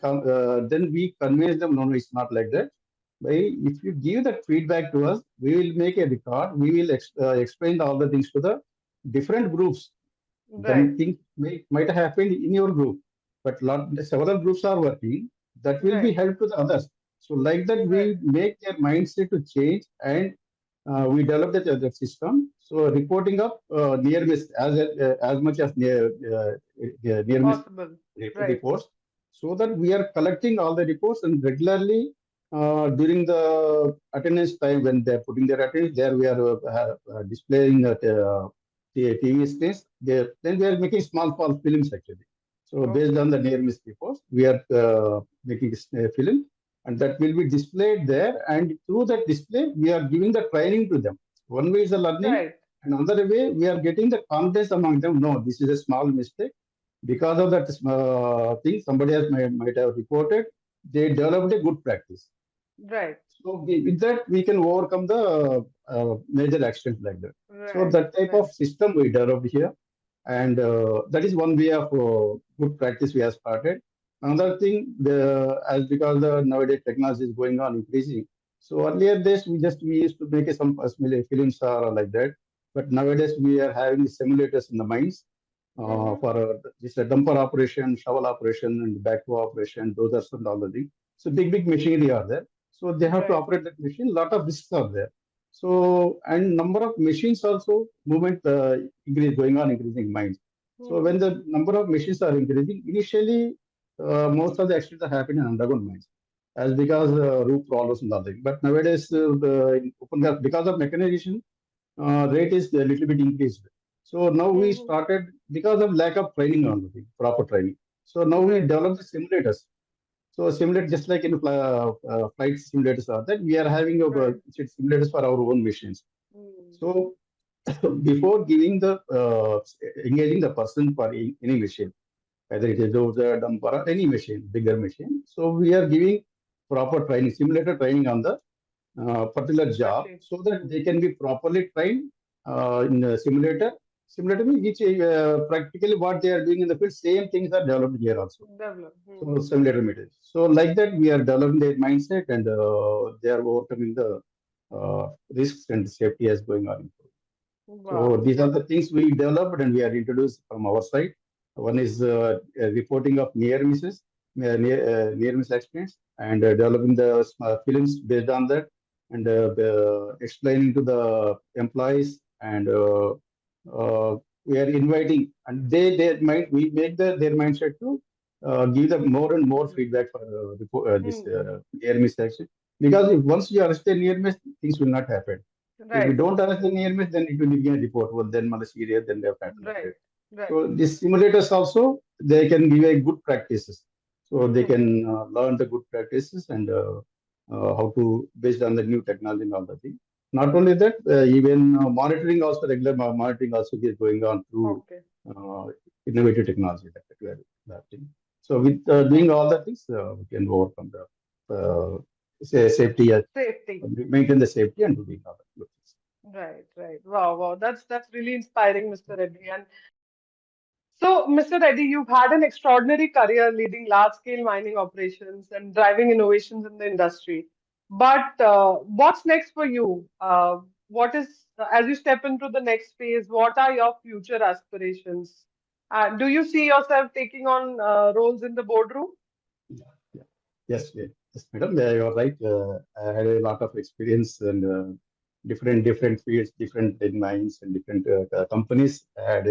then we convince them, no, it's not like that. By if you give that feedback to us, we will make a record. We will explain all the things to the different groups. Right. Then things might have happened in your group, but several groups are working. That will be Right. help to the others. So like that, Right. we make their mindset to change and we develop that system. So reporting of near miss as much as near miss Possible. Right. reports, so that we are collecting all the reports and regularly during the attendance time when they are putting their attendance there, we are displaying that the TV screens. Then we are making small films actually. So based on Okay. the near miss reports, we are making a film and that will be displayed there. And through that display, we are giving the training to them. One way is the learning, Right. and another way we are getting the confidence among them. No, this is a small mistake. Because of that thing, somebody else might have reported. They developed a good practice. Right. So with that, we can overcome the major accidents like that. So Right. that type Right. of system we developed here, and that is one way of good practice we have started. Another thing, as because the nowadays technology is going on increasing. So earlier days we used to make some films or like that, but nowadays we are having simulators in the mines Mm-hmm. for this dumper operation, shovel operation, and backhoe operation. Those are some all the things. So big machinery are there. So they have to Right. operate that machine. Lot of risks are there. So and number of machines also movement increasing mines. So Mm-hmm. when the number of machines are increasing, initially most of the accidents are happening in underground mines, as because roof problems and all that. But nowadays the because of mechanization, rate is a little bit increased. So now we Mm-hmm. started because of lack of training on the thing, proper training. So now we Right. developed the simulators. So simulate just like in flight simulators are that we are having Right. simulators for our own machines. Mm. So before giving the engaging the person for any machine, whether it is dozer, dumper, or any machine, bigger machine. So we are giving proper training, simulator training on the particular job Exactly. so that they can be properly trained in the simulator. Simulator means which practically what they are doing in the field, same things are developed here also. Develop. So simulator methods. So like that, we are developing their mindset and they are overcoming the risks and safety as going on. So Wow. these are the things we developed and we are introduced from our side. One is reporting of near miss accidents, and developing the films based on that, and explaining to the employees, and we are inviting, and their mind we make their mindset to give them more and more Hmm. feedback for this Hmm. near miss accident. Because if once you arrest a near miss, things will not happen. If we Right. don't arrest the near miss, then it will be a report. Well, then Malaysia, then they have fatal Right. accident. Right. So these simulators also, they can give a good practices. So they Hmm. can learn the good practices and how to based on the new technology and all the things. Not only that, even monitoring also, regular monitoring also is going on through Okay. uh, innovative technology that we are adapting. So with doing Wow. all the things, we can overcome the safety, Safety. maintain the safety and doing all the good things. Right. Right. Wow. Wow. That's really inspiring, Mr. Reddy. And so, Mr. Reddy, you've had an extraordinary career leading large-scale mining operations and driving innovations in the industry. But what's next for you? What is, as you step into the next phase, what are your future aspirations? Do you see yourself taking on roles in the boardroom? Yeah, yeah. Yes, madam. Yeah, you're right. I had a lot of experience in different fields, different domains, and different companies. I had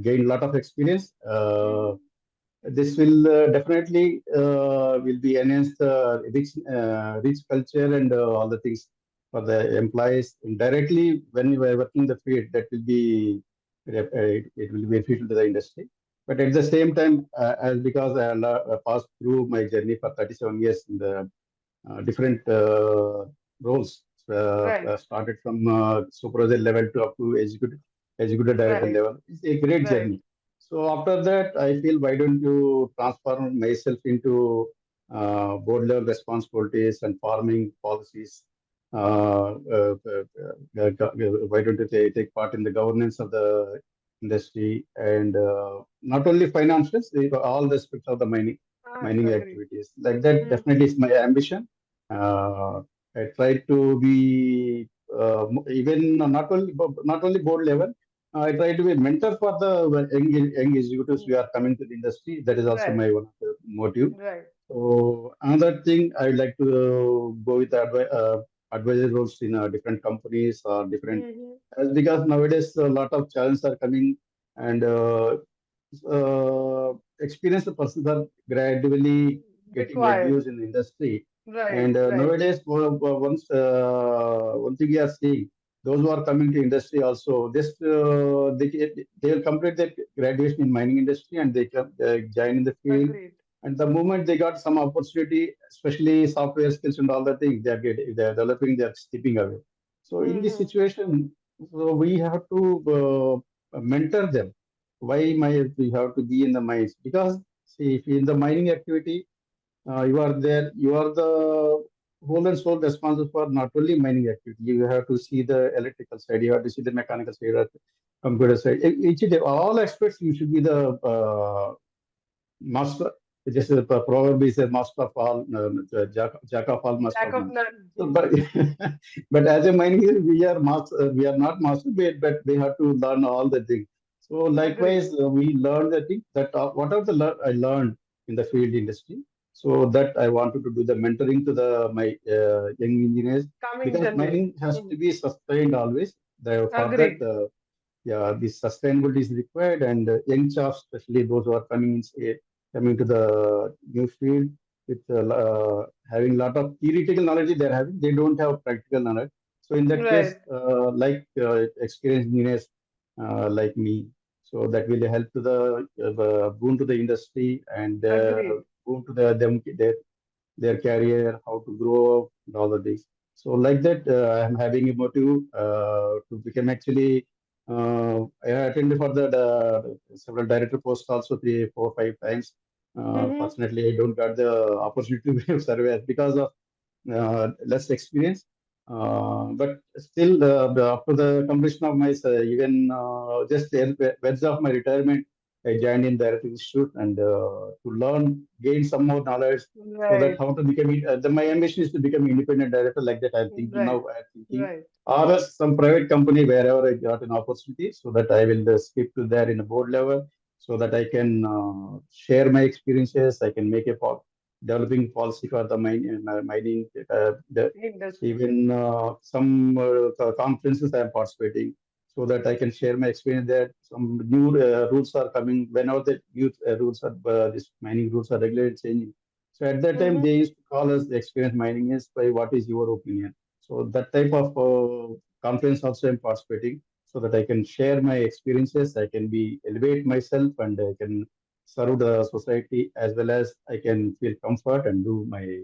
gained a lot of experience. Mhm. This will definitely will be enhanced rich culture and all the things for the employees. Indirectly, when you are working the field, that will be it will be beneficial to the industry. But at the same time, as because I passed through my journey for 37 years in the different roles. Right, Started from supervisor level to up to executive director right, level. It's a great right. journey. So after that, I feel why don't you transform myself into board level responsibilities and farming policies. Why don't you take part in the governance of the industry and not only financials, all the aspects of the mining Agree. activities. Like that Hmm. definitely is my ambition. I try to be even not only board level. I try to be a mentor for the young executives who Hmm. are coming to the industry. That is also Right, my one of the motive. right. So another thing I would like to go with advisory roles in different companies or different, Hmm. as because nowadays a lot of challenges are coming and experienced persons are gradually getting Required. reduced in the industry. Right, And right. nowadays, once one thing we are seeing, those who are coming to industry also, they will complete their graduation in mining industry and they can join in the field. Agreed. And the moment they got some opportunity, especially software skills and all the things, they are developing, they are stepping away. So in this Hmm. situation, so we have to mentor them. Why we have to be in the mines? Because see, if in the mining activity, you are the whole and sole responsible for not only mining activity. You have to see the electrical side, you have to see the mechanical side, computer side. All aspects, you should be the master. Just a proverb is a master of all, jack of all, master Lack of of none. none. So, Hmm. but as a mining, we are not master, but we have to learn all the things. So Agree. likewise, we learn the thing that whatever I learned in the field industry. So that I wanted to do the mentoring to the my young engineers, Coming because generation. mining has Hmm. to be sustained always. For that, Agreed. yeah, this sustainability is required, and young chaps, especially those who are coming to the new field with having a lot of theoretical knowledge they are having, they don't have practical knowledge. So in that case, Right. like experienced engineers like me, so that will help to the boon to the industry and Agreed. boon to their career, how to grow up, and all the things. So like that, I'm having a motive to become actually. I attended for the several director posts also three, four, five times. Mm-hmm. Fortunately, I don't got the opportunity to serve because of less experience. But still, after the completion of my even just words of my retirement, I joined in the Directing Institute and to learn, gain some more knowledge, so that Right, how to become my ambition is to become independent director. Like that, I'm thinking now. right, I'm thinking right. or else some private company wherever I got an opportunity, so that I will skip to there in a board level, so that I can share my experiences. I can make a developing policy for the mining, Industry. even some conferences I am participating, so that I can share my experience there. Some new rules are coming whenever the new rules are this mining rules are regulated changing. So at that time Mm-hmm. they used to call us the experience mining is by what is your opinion. So that type of conference also I'm participating, so that I can share my experiences. I can be elevate myself and I can serve the society as well as I can feel comfort and do my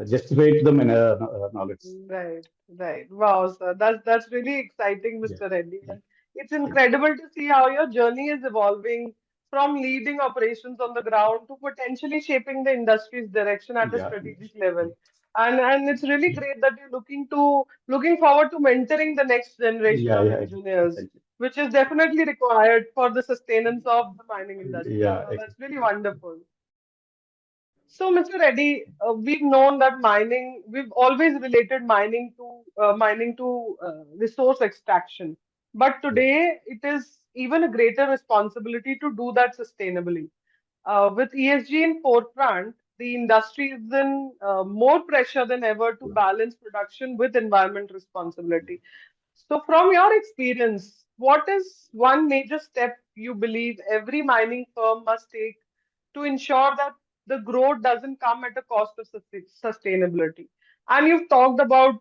justify to the knowledge. Right, right. Wow, sir. That's really exciting, Yeah, Mr. Reddy. yeah, And it's yeah, incredible to see how your journey is evolving from leading operations on the ground to potentially shaping the industry's direction at a yeah, strategic level. And it's really great that you're looking forward to mentoring the next generation yeah, of yeah. engineers, Thank you. which is definitely required for the sustenance of the mining industry. Yeah, So that's really exactly. wonderful. So, Mr. Reddy, we've known that we've always related mining to resource extraction. But Yeah, today, it is even a greater responsibility to do that sustainably. With ESG in forefront, the industry is in more pressure than ever to yeah, balance production with environment responsibility. So, from your experience, what is one major step you believe every mining firm must take to ensure that the growth doesn't come at a cost of sustainability? And you've talked about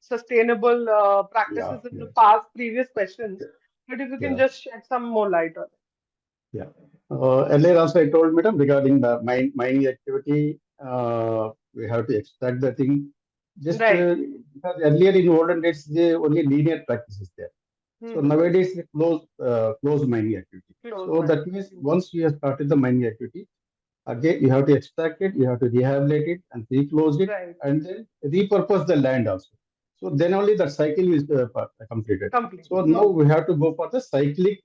sustainable yeah, practices in the yeah, past previous questions, but if you can yeah. just shed some more light on Yeah. Earlier also I told madam regarding the mining activity, we have to extract the thing. it. Just Right. because earlier in olden days, the only linear practices there. So Hmm. nowadays, it's closed mining activity. Close So that mind. means Hmm. once you have started the mining activity, again, you have to extract it, you have to rehabilitate it and reclose it Right. and then repurpose the land also. So then only the cycle is completed. Complete. So now Hmm. we have to go for the cyclic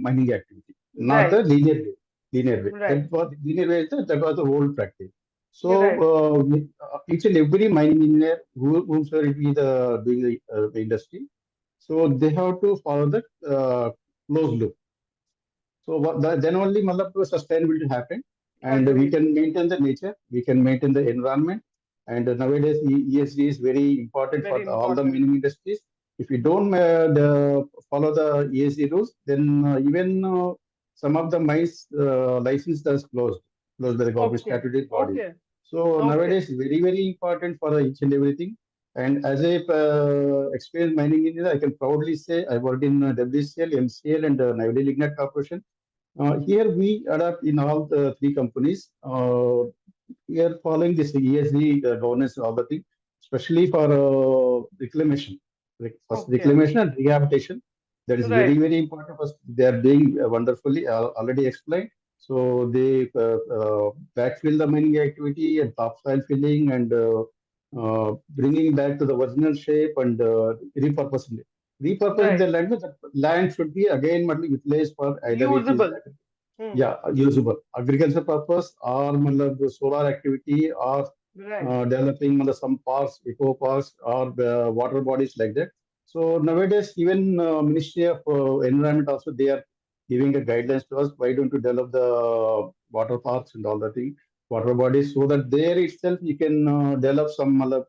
mining activity, not the Right. linear way. Linear way. Right. That was linear way. That was the old practice. So Right. each and every mining engineer, whomsoever it be the doing the industry, so they have to follow the closed loop. So then only matlab, sustainability happen, and we Agreed. can maintain the nature, we can maintain the environment, and nowadays ESG is very important for Very all the important. mining industries. If you don't follow the ESG rules, then even some of the mines license is closed by the government Okay. statutory body. Okay. So Okay. nowadays, very important for each and everything. And as a experienced mining engineer, I can proudly say I worked in WCL, MCL, and Neyveli Lignite Corporation. Here we adapt in all the three companies. We are following this ESG governance and all the thing, especially for reclamation. First Okay. reclamation and rehabilitation. That is Right. very important. First, they are doing wonderfully. Already explained. So they backfill the mining activity and topsoil filling and bringing back to the original shape and repurposing it. Repurposing the Right. land, the land should be again utilized for either it is Usable. Hmm. yeah, usable agriculture purpose or matlab, solar activity or Right. developing matlab, some parks, eco parks or water bodies like that. So nowadays, even Ministry of Environment also they are giving a guidelines to us. Why don't you develop the water parks and all that thing, water bodies, so that there itself you can develop some matlab,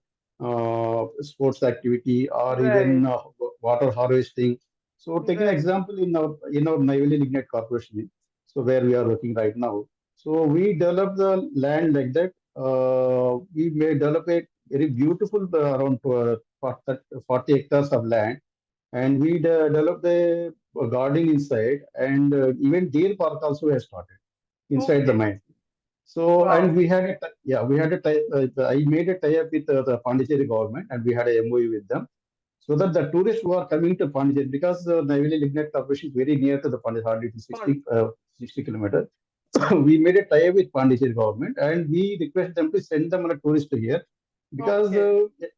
sports activity or even Right. water harvesting. So taking an Right. example in our Neyveli Lignite Corporation, so where we are working right now. So we develop the land like that. We may develop a very beautiful around 40 hectares of land, and we developed a garden inside, and even deer park also has started inside the Okay. mine. So, and Wow. we had we had a tie, I made a tie up with the Pondicherry government, and we had a MOU with them. so that the tourists who are coming to Pondicherry, because Neyveli Lignite Corporation is very near to the Pondicherry, hardly Fun. 60 kilometers. We made a tie with Pondicherry government and we request them to send them on a tourist here because Okay.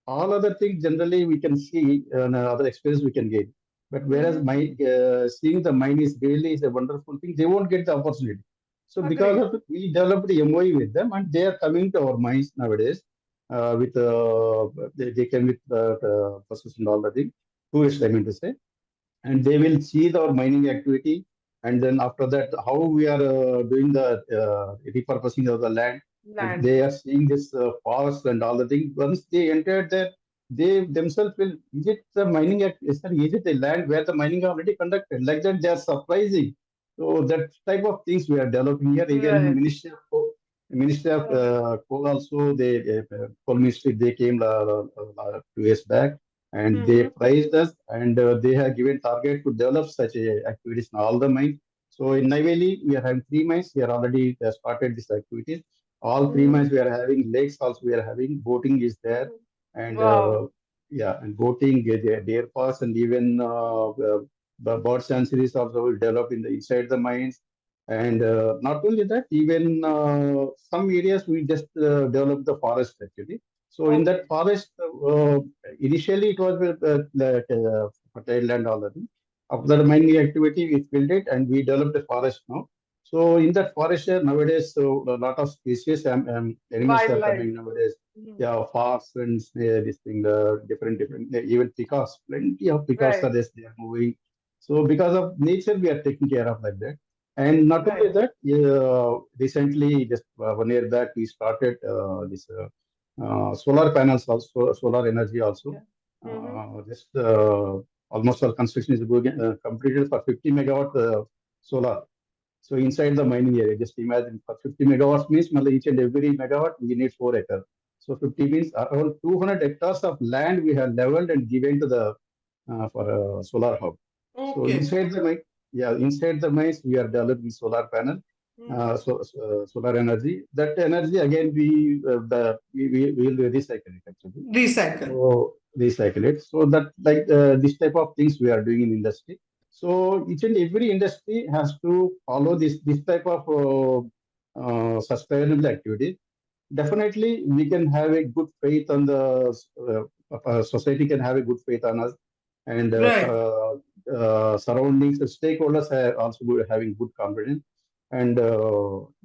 all other things generally we can see and other experience we can gain. But whereas Mm-hmm. seeing the mine is really is a wonderful thing, they won't get the opportunity. So because Agreed. of it, we developed the MOU with them, and they are coming to our mines nowadays. With they came with the process and all the thing. Tourists, I mean to say, and they will see our mining activity, and then after that how we are doing the repurposing of the land, and Land. they are seeing this forest and all the things. Once they enter there, they themselves will, is it the mining act, is it the land where the mining already conducted, like that they are surprising. So that type of things we are developing here. Even Right. Ministry of Right. Coal also, they Coal Ministry, they came 2 years back, and they Mm-hmm. priced us, and they have given target to develop such activities in all the mines. So in Neyveli, we are having 3 mines. We are already started these activities. All 3 mines Mm-hmm. we are having, lakes also we are having, boating is there, and Wow. yeah, and boating, deer parks, and even the bird sanctuaries also will develop in the inside the mines. And not only that, even some areas we just develop the forest actually. So in that Okay. forest, initially it was like fertile land already. After the mining activity, we filled it and we developed a forest now. So in that forest nowadays, so a lot of species animals are Wildlife. coming nowadays. Mhm. Yeah, fox and this thing, different, even peacocks. Plenty of peacocks are Right. there. They are moving. So because of nature, we are taking care of like that. And not only Right. that, recently, just 1 year back, we started this solar panels also, solar energy also. Yeah. Mm-hmm. Just almost all construction is going, completed for 50 megawatt solar. So inside the mining area, just imagine for 50 megawatts means each and every megawatt we need 4 acres. So 50 means around 200 hectares of land we have leveled and given to the for a solar hub. So Okay. inside the mine, yeah, inside the mines we are developing solar panel, Mm-hmm. solar energy. That energy again we will recycle it actually. Recycle. So recycle it. So that like this type of things we are doing in industry. So each and every industry has to follow this type of sustainable activity. Definitely, we can have a good faith on the society can have a good faith on us, and Right. surroundings, the stakeholders are also having good confidence, and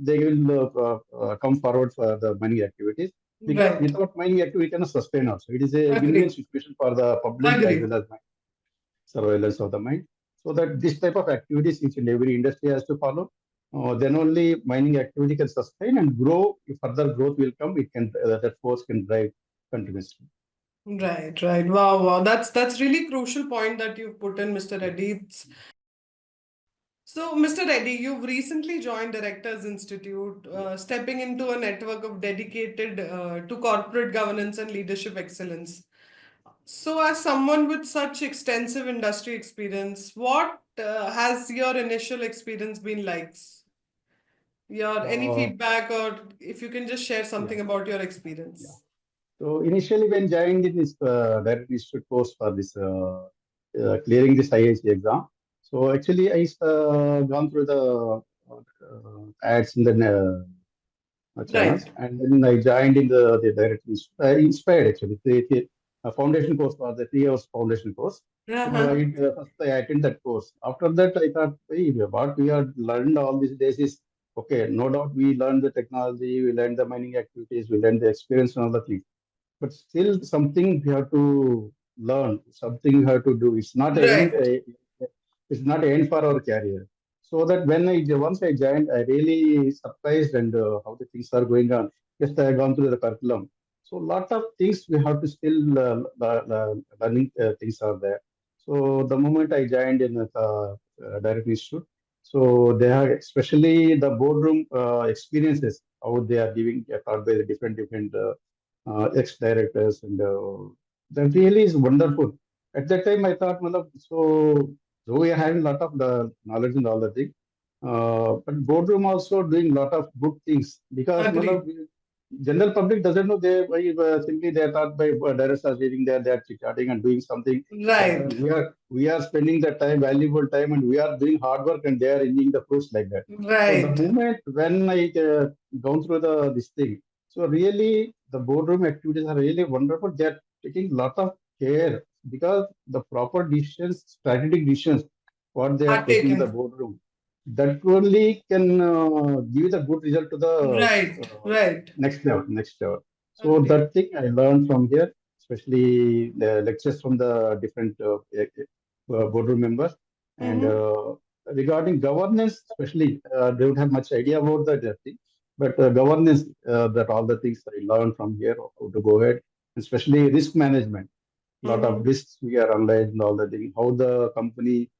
they will come forward for the mining activities because Right. without mining activity, we cannot sustain also. It is a win-win Agree. situation for the public as Agree. well as surveillance of the mine. So that this type of activities each and every industry has to follow. Then only mining activity can sustain and grow. If further growth will come, it can that force can drive continuously. Right. Right. Wow. Wow. That's really crucial point that you've put in, Mr. Yeah, Reddy. So, Mr. Reddy, you've recently joined Directors Institute, yeah, stepping into a network of dedicated to corporate governance and leadership excellence. So, as someone with such extensive industry experience, what has your initial experience been like? Your any uh, feedback, or if you can just share yeah, something about your yeah. experience? So initially, when joined in this direct institute course for this clearing this IIT exam, so actually I gone through the ads in the channels. Right. And then I joined in the direct inspired actually. A foundation course for the 3 hours foundation course. So Uh-huh. first I attended that course. After that, I thought, hey, what we have learned all these days is okay. No doubt we learned the technology, we learned the mining activities, we learned the experience and all the things. But still, something we have to learn, something we have to do. It's not the end. Right. It's not the end for our career. So that when once I joined, I really surprised and how the things are going on. Just I have gone through the curriculum. So lot of things we have to still learning things are there. So the moment I joined in direct institute, so they have especially the boardroom experiences how they are giving taught by the different ex-directors, and that really is wonderful. At that time, I thought, "Matlab, so we are having a lot of the knowledge and all the thing, but boardroom also doing a lot of good things because matlab, Agree. general public doesn't know. They simply they are taught by directors are sitting there, they are chatting and doing something. Right. We are spending the time, valuable time, and we are doing hard work, and they are enjoying the fruits like that. So the Right. moment when I gone through the this thing, so really the boardroom activities are really wonderful. They are taking lot of care because the proper decisions, strategic decisions, what they are Are taking in the taken. boardroom, that only can give the good result to the Right. Right. next level. So Agreed. that thing I learned from here, especially the lectures from the different boardroom members. And Mm-hmm. regarding governance, especially, they don't have much idea about that thing. But governance, that all the things I learned from here, how to go ahead, especially risk management. Lot of Mm-hmm. risks we are analyzed and all the thing. How the company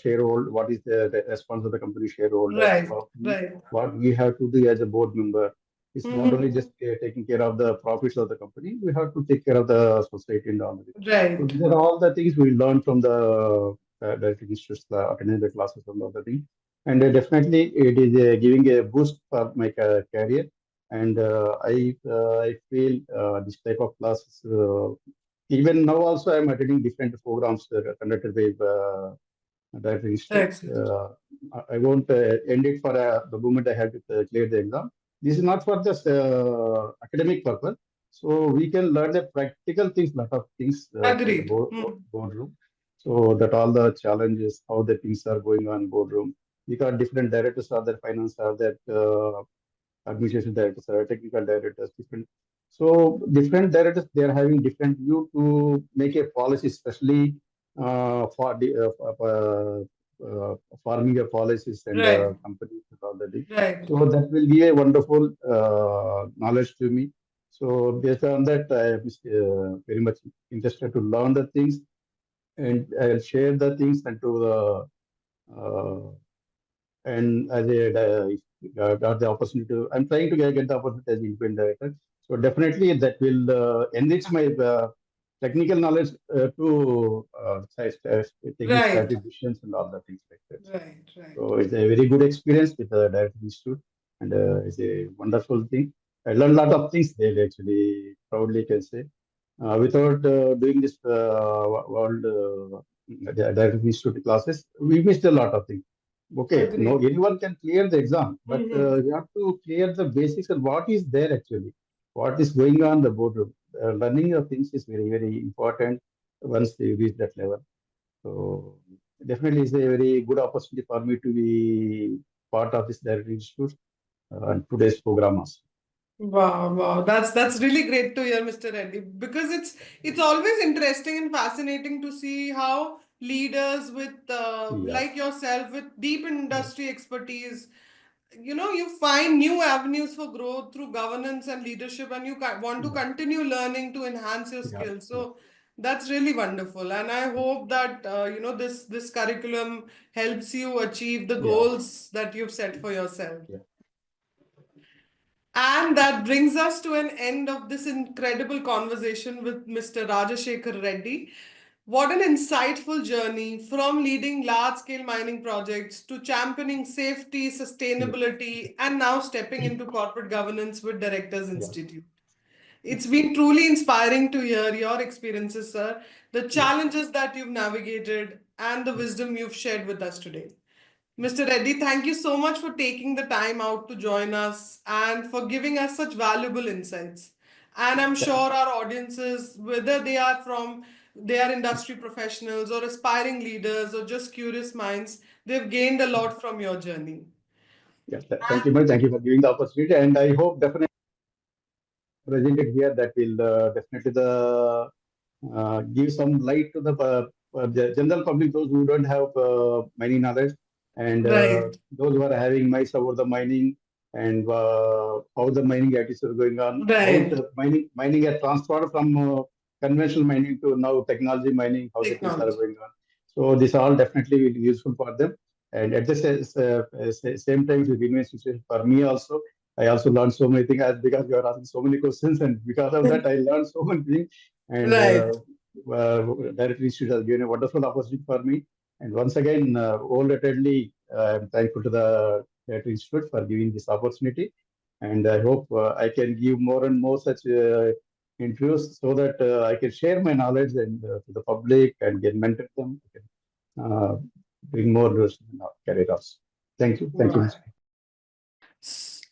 shareholder, what is the response of the company shareholders, Right. Right. what we have to do as a board member. It's not only Mm-hmm. just taking care of the profits of the company, we have to take care of the society and all of it. So Right. these are all the things we learn from the directing institutes, attending the classes and all the things. And definitely it is giving a boost for my career. And I feel this type of classes, even now also I'm attending different programs conducted by director institute. Excellent. I won't end it for the moment I have to clear the exam. This is not for just academic purpose. So we can learn the practical things, lot of things from the Agreed. Mm. boardroom. So that all the challenges, how the things are going on boardroom. Because different directors are there, finance are there, administration directors are technical directors, different. So different directors, they are having different view to make a policy, especially for the forming a policies and Right. companies and all that. Right. So that will be a wonderful knowledge to me. So based on that, I am very much interested to learn the things, and I'll share the things and to the and as a got the opportunity to, I'm trying to get the opportunity as independent director. So definitely that will enrich my technical knowledge to taking Right. strategic decisions and all the things like that. Right. Right. So it's a very good experience with the directing institute, and it's a wonderful thing. I learned a lot of things there actually, proudly can say. Without doing this world directing institute classes, we missed a lot of things. Okay, no, Agreed. anyone can clear the exam, but Mm-hmm. you have to clear the basics and what is there actually, what is going on in the boardroom. Learning of things is very, very important once you reach that level. So definitely, it's a very good opportunity for me to be part of this directing institute and today's program also. Wow, wow. That's really great to hear, Mr. Reddy, because it's always interesting and fascinating to see how leaders with Yeah, like yourself with deep yeah, industry expertise, you find new avenues for growth through governance and leadership, and you want to yeah, continue learning to enhance your yeah, skills. yeah, So that's really wonderful, and I hope that this curriculum helps you achieve the yeah, goals that you've set for yourself. yeah, And that brings us to an end of this incredible conversation with Mr. Rajasekhar Reddy. What an insightful journey from leading large scale mining projects to championing safety, yeah, sustainability, and now stepping into corporate governance with Directors yeah, Institute. It's been truly inspiring to hear your experiences, sir, the yeah, challenges that you've navigated, and the yeah, wisdom you've shared with us today. Mr. Reddy, thank you so much for taking the time out to join us and for giving us such valuable insights. And I'm yeah. sure our audiences, whether they are industry professionals or aspiring leaders or just curious minds, they've gained a lot from your journey. Yeah. Thank you much. Thank you for giving the opportunity, and I hope definitely presented here that will definitely give some light to the general public, those who don't have mining knowledge, and Right, those who are having mice about the mining and how the mining activities are going on, how right. the mining has transferred from conventional mining to now technology mining, how the things are Technology. going on. So this all definitely will be useful for them. And at the same time, it win-win situation for me also. I also learned so many things because you are asking so many questions, and because of that, I learned so many things. And Right. Director Institute has given a wonderful opportunity for me. And once again, wholeheartedly, I'm thankful to the Director Institute for giving this opportunity. And I hope I can give more and more such interviews so that I can share my knowledge and to the public and get mentor them. I can, bring more to career also. Thank you. Thank you. Right.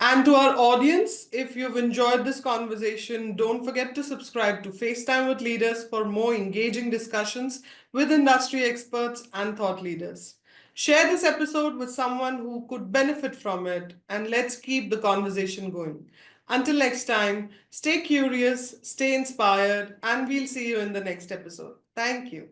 And to our audience, if you've enjoyed this conversation, don't forget to subscribe to FaceTime with Leaders for more engaging discussions with industry experts and thought leaders. Share this episode with someone who could benefit from it, and let's keep the conversation going. Until next time, stay curious, stay inspired, and we'll see you in the next episode. Thank you.